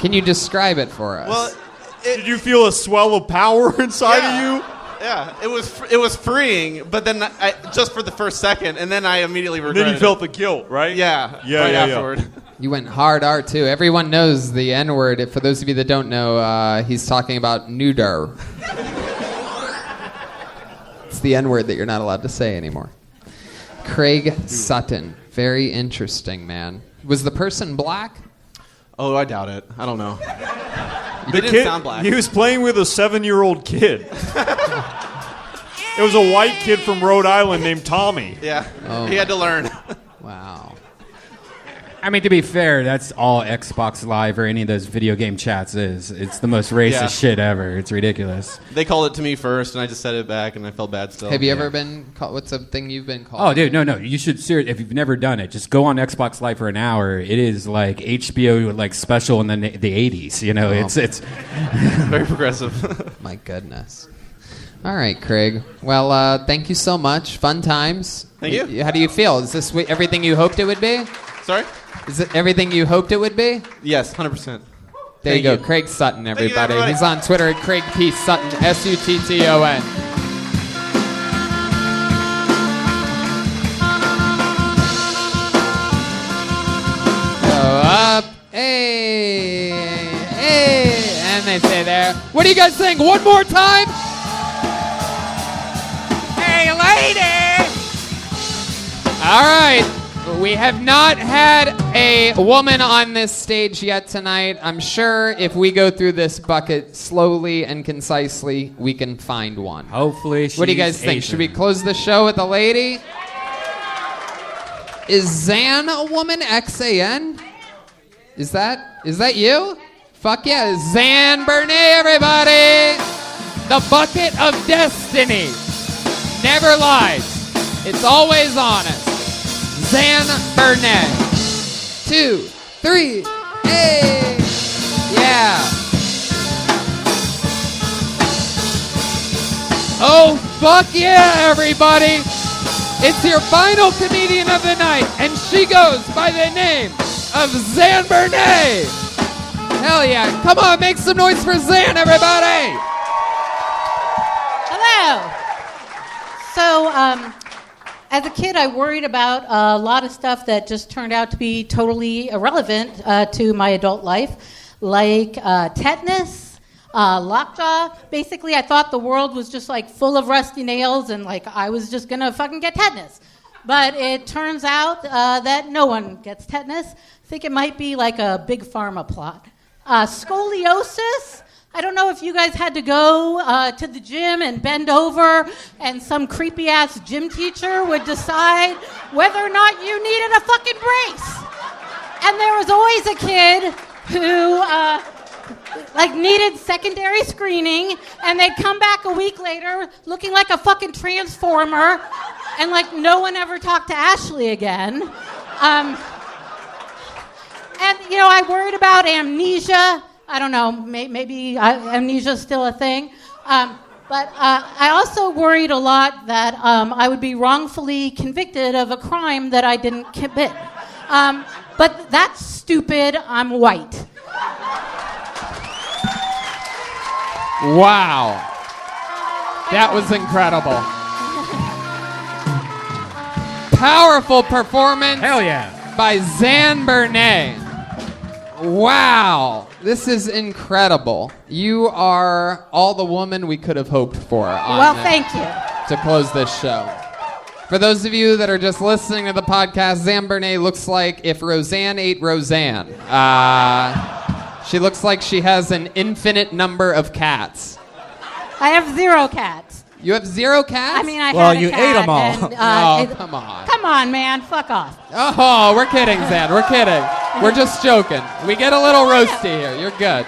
Can you describe it for us? Well, did you feel a swell of power inside of you? Yeah, it was freeing, but then I just for the first second, and then I immediately regretted it. Then you felt the guilt, right? Yeah, right afterward. You went hard R too. Everyone knows the N-word. For those of you that don't know, he's talking about neuter. It's the N-word that you're not allowed to say anymore. Craig Sutton. Very interesting, man. Was the person black? Oh, I doubt it. I don't know. The didn't kid, sound black. He was playing with a 7-year-old kid. It was a white kid from Rhode Island named Tommy. Yeah, Oh. he had to learn. Wow. I mean, to be fair, that's all Xbox Live or any of those video game chats is. It's the most racist Yeah. shit ever. It's ridiculous. They called it to me first, and I just said it back, and I felt bad still. Have you ever been called? What's a thing you've been called? Oh, dude, no. You should seriously, if you've never done it, just go on Xbox Live for an hour. It is like HBO like special in the 80s. You know, it's very progressive. My goodness. All right, Craig. Well, thank you so much. Fun times. Thank you. How do you feel? Is this everything you hoped it would be? Sorry? Is it everything you hoped it would be? Yes, 100%. There you go. Craig Sutton, everybody. everybody. He's on Twitter at Craig P. Sutton, Sutton. Go up. Hey. And they say there. What do you guys think? One more time? Hey, lady! All right. We have not had a woman on this stage yet tonight. I'm sure if we go through this bucket slowly and concisely, we can find one. Hopefully she's What do you guys think? Asian. Should we close the show with a lady? Is Zan a woman? X-A-N? Is that you? Fuck yeah. Zan Bernay, everybody! The bucket of destiny. Never lies. It's always honest. Zan Bernay. 2, 3, hey! Yeah. Oh, fuck yeah, everybody! It's your final comedian of the night, and she goes by the name of Zan Bernay! Hell yeah. Come on, make some noise for Zan, everybody! Hello. So, as a kid, I worried about a lot of stuff that just turned out to be totally irrelevant to my adult life, like tetanus, lockjaw. Basically, I thought the world was just like full of rusty nails and like I was just gonna fucking get tetanus. But it turns out that no one gets tetanus. I think it might be like a big pharma plot. Scoliosis. I don't know if you guys had to go to the gym and bend over and some creepy-ass gym teacher would decide whether or not you needed a fucking brace. And there was always a kid who needed secondary screening, and they'd come back a week later looking like a fucking transformer, and no one ever talked to Ashley again. And I worried about amnesia. I don't know, maybe amnesia is still a thing. But I also worried a lot that I would be wrongfully convicted of a crime that I didn't commit. But that's stupid. I'm white. Wow. That was incredible. Powerful performance. Hell yeah. By Zan Bernay. Wow. This is incredible. You are all the woman we could have hoped for. Thank you. To close this show. For those of you that are just listening to the podcast, Zan Bernay looks like if Roseanne ate Roseanne. She looks like she has an infinite number of cats. I have 0 cats. You have 0 cats? I mean, I had a you cat ate them all. and, come on. Come on, man. Fuck off. Oh, we're kidding, Zan. We're kidding. We're just joking. We get a little roasty here. You're good.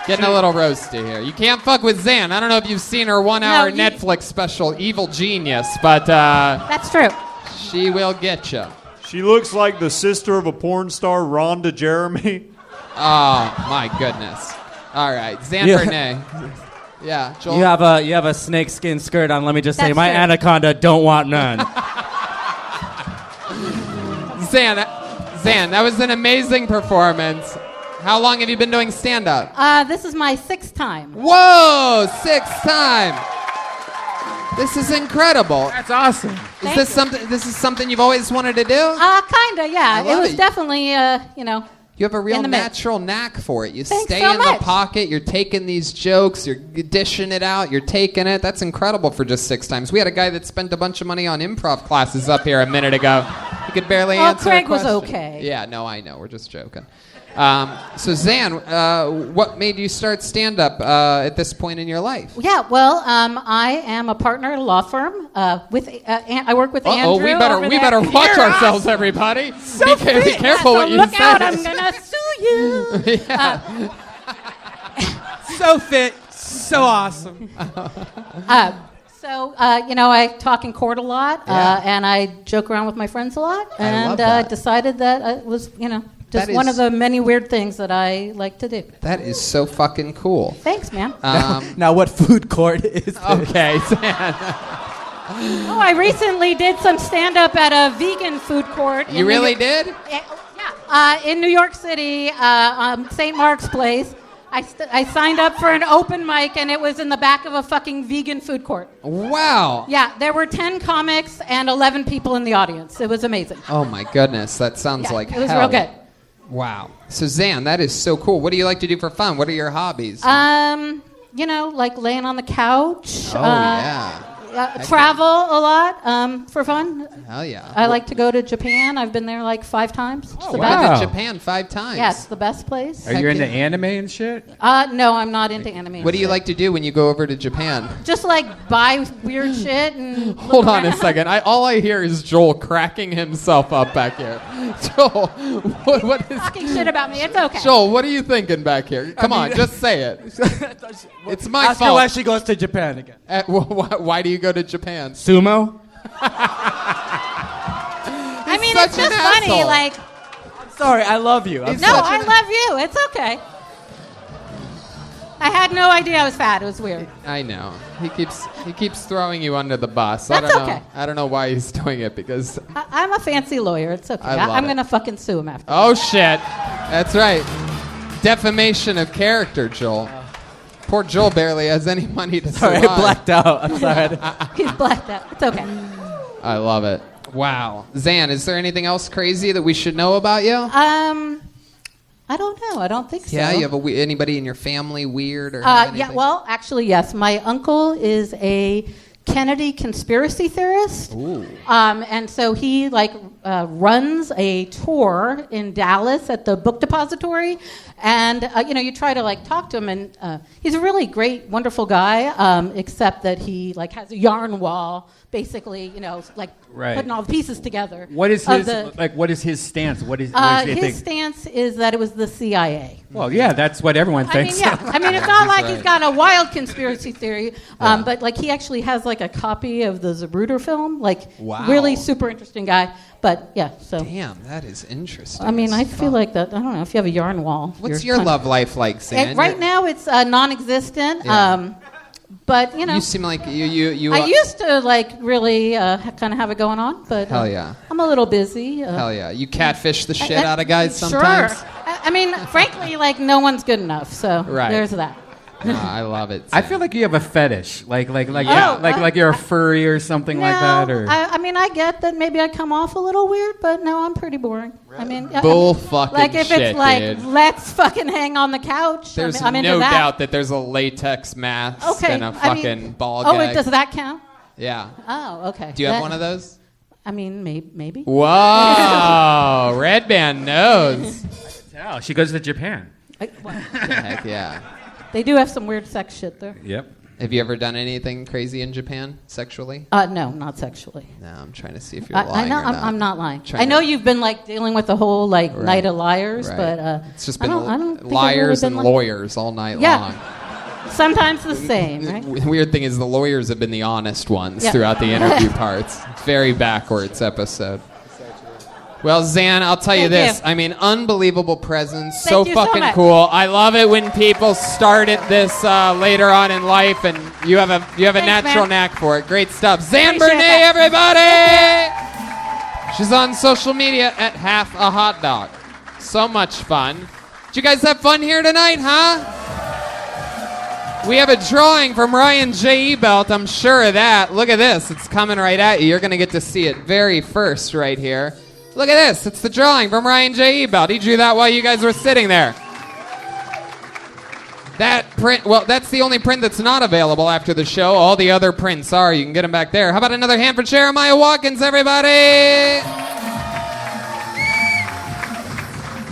Getting a little roasty here. You can't fuck with Zan. I don't know if you've seen her 1-hour Netflix special, Evil Genius, but that's true. She will get you. She looks like the sister of a porn star, Rhonda Jeremy. Oh, my goodness. All right, Zan Bernay. Yeah, Joel? You have a snakeskin skirt on. Let me just say, That's my true. anaconda don't want none. Zan, that was an amazing performance. How long have you been doing stand-up? This is my 6th time. Whoa, 6th time. This is incredible. That's awesome. This is something you've always wanted to do? Kinda, yeah. I love It was it. definitely, You have a real in the mix. natural knack for it. You Thanks stay so in much. the pocket. You're taking these jokes. You're dishing it out. You're taking it. That's incredible for just 6 times. We had a guy that spent a bunch of money on improv classes up here a minute ago. He could barely answer Craig a question. was okay. Yeah, no, I know. We're just joking. So Zan, what made you start stand-up at this point in your life? Yeah, well, I am a partner at a law firm. I work with Andrew. We better watch ourselves, everybody. So be careful what you look say. out! I'm gonna sue you. So fit, so awesome. I talk in court a lot, and I joke around with my friends a lot, and decided that it was, just one of the many weird things that I like to do. That is so fucking cool. Thanks, man. Now, what food court is this? Okay, Zan. Oh, I recently did some stand-up at a vegan food court. You really did? Yeah, in New York City, St. Mark's Place. I signed up for an open mic, and it was in the back of a fucking vegan food court. Wow. Yeah, there were 10 comics and 11 people in the audience. It was amazing. Oh my goodness, that sounds like hell. It was real good. Wow. So Zan, that is so cool. What do you like to do for fun? What are your hobbies? Like laying on the couch. Oh yeah. Travel a lot for fun. Hell yeah. I like to go to Japan. I've been there like 5 times. It's the Been best. to Japan 5 times. Yeah, it's the best place. Are you into anime and shit? No, I'm not into anime. What do you like to do when you go over to Japan? Just like buy weird shit and Hold on a second. All I hear is Joel cracking himself up back here. Joel, what is talking shit about me. It's okay. Joel, what are you thinking back here? Come on, just say it. It's my Ask her fault. why she goes to Japan again. Why do you go to Japan? Sumo? I mean, it's just funny. Like, I'm sorry, I love you. I love you. It's okay. I had no idea I was fat. It was weird. I know. He keeps throwing you under the bus. That's okay. I don't know why he's doing it because I'm a fancy lawyer. It's okay. I'm going to fucking sue him after. Oh shit. That's right. Defamation of character, Joel. Poor Joel barely has any money to survive. Sorry, I blacked out. I'm sorry. He's blacked out. It's okay. I love it. Wow. Zan, is there anything else crazy that we should know about you? I don't know. I don't think so. Yeah, you have anybody in your family weird or anything? Yeah, well, actually, yes. My uncle is a Kennedy conspiracy theorist. Ooh. And so he runs a tour in Dallas at the book depository. And, you try to talk to him, and he's a really great, wonderful guy, except that he has a yarn wall, basically, Right. putting all the pieces together. What is his what is his stance? What does he think? His stance is that it was the CIA. Well, yeah, that's what everyone thinks. It's not like he's got a wild conspiracy theory, but he actually has a copy of the Zapruder film, Wow. really super interesting guy. But But yeah, so. Damn, that is interesting. I mean, I feel like that. I don't know if you have a yarn wall. What's your love life like, Sam? Right now, it's non-existent. Yeah. But you know, you seem like you. I used to like really kind of have it going on, but hell yeah, I'm a little busy. Hell yeah, you catfish the shit out of guys sometimes. Sure. I mean, frankly, like no one's good enough. So there's that. No, I love it. I feel like you have a fetish, like you're a furry or something no, like that. Or I mean, I get that maybe I come off a little weird, but no, I'm pretty boring. I mean, bull fucking like if shit, it's like dude. Let's fucking hang on the couch. There's I'm into no that. doubt that there's a latex mask and a fucking ball gag. Oh, does that count? Yeah. Oh, okay. Do you have one of those? I mean, maybe. Whoa, Redban knows. Oh, she goes to Japan. Heck yeah. They do have some weird sex shit there. Yep. Have you ever done anything crazy in Japan sexually? No, not sexually. No, I'm trying to see if you're lying I know, or not. I'm not lying. I know you've been like dealing with the whole like Right. night of liars, Right. but it's just been I don't think I've liars really and been lawyers all night long. Sometimes the same, right? The weird thing is the lawyers have been the honest ones Yeah. throughout the interview parts. Very backwards episode. Well, Zan, I'll tell you Thank this. I mean, unbelievable presence. Thank you so fucking much. cool. I love it when people start at this later on in life, and you have a Thanks, natural man. knack for it. Great stuff. Zan Appreciate Bernay, that. everybody! She's on social media at Half a Hot Dog. So much fun. Did you guys have fun here tonight, huh? We have a drawing from Ryan J. Ebelt, I'm sure of that. Look at this. It's coming right at you. You're going to get to see it very first right here. Look at this. It's the drawing from Ryan J. Ebelt. He drew that while you guys were sitting there. That print, well, that's the only print that's not available after the show. All the other prints are. You can get them back there. How about another hand for Jeremiah Watkins, everybody?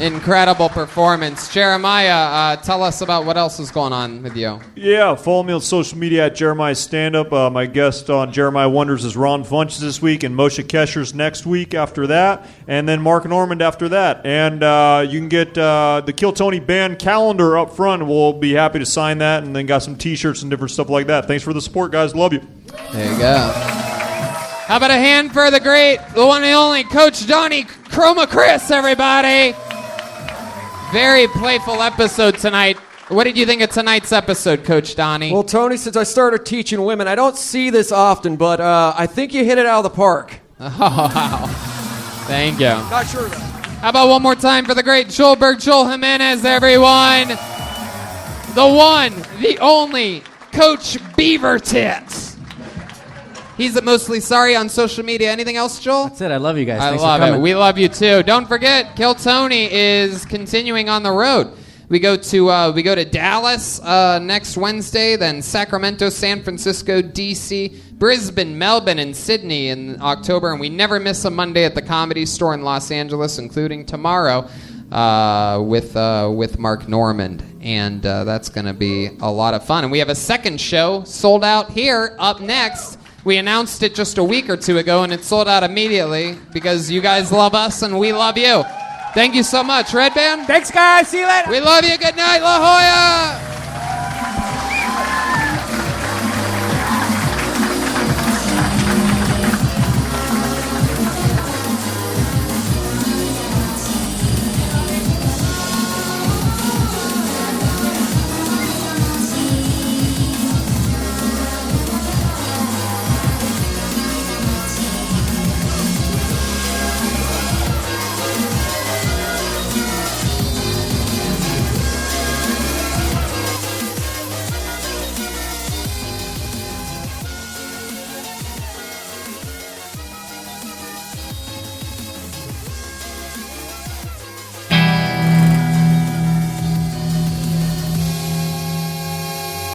Incredible performance. Jeremiah, tell us about what else is going on with you. Yeah, follow me on social media at Jeremiah Standup. My guest on Jeremiah Wonders is Ron Funches this week, and Moshe Kesher's next week after that, and then Mark Normand after that. And you can get the Kill Tony band calendar up front. We'll be happy to sign that, and then got some T-shirts and different stuff like that. Thanks for the support, guys. Love you. There you go. How about a hand for the great, the one and only Coach Donnie Chroma Chris, everybody? Very playful episode tonight. What did you think of tonight's episode, Coach Donnie? Well, Tony, since I started teaching women, I don't see this often, but I think you hit it out of the park. Oh, wow. Thank you. Not sure though. How about one more time for the great Joel Jimenez, everyone? The one, the only, Coach Beaver Tits. He's at Mostly Sorry on social media. Anything else, Joel? That's it. I love you guys. I Thanks love for it. coming. We love you too. Don't forget, Kill Tony is continuing on the road. We go to Dallas next Wednesday, then Sacramento, San Francisco, D.C., Brisbane, Melbourne, and Sydney in October, and we never miss a Monday at the Comedy Store in Los Angeles, including tomorrow with Mark Normand, and that's going to be a lot of fun. And we have a second show sold out here up next. We announced it just a week or two ago, and it sold out immediately because you guys love us and we love you. Thank you so much. Redban? Thanks, guys. See you later. We love you. Good night, La Jolla.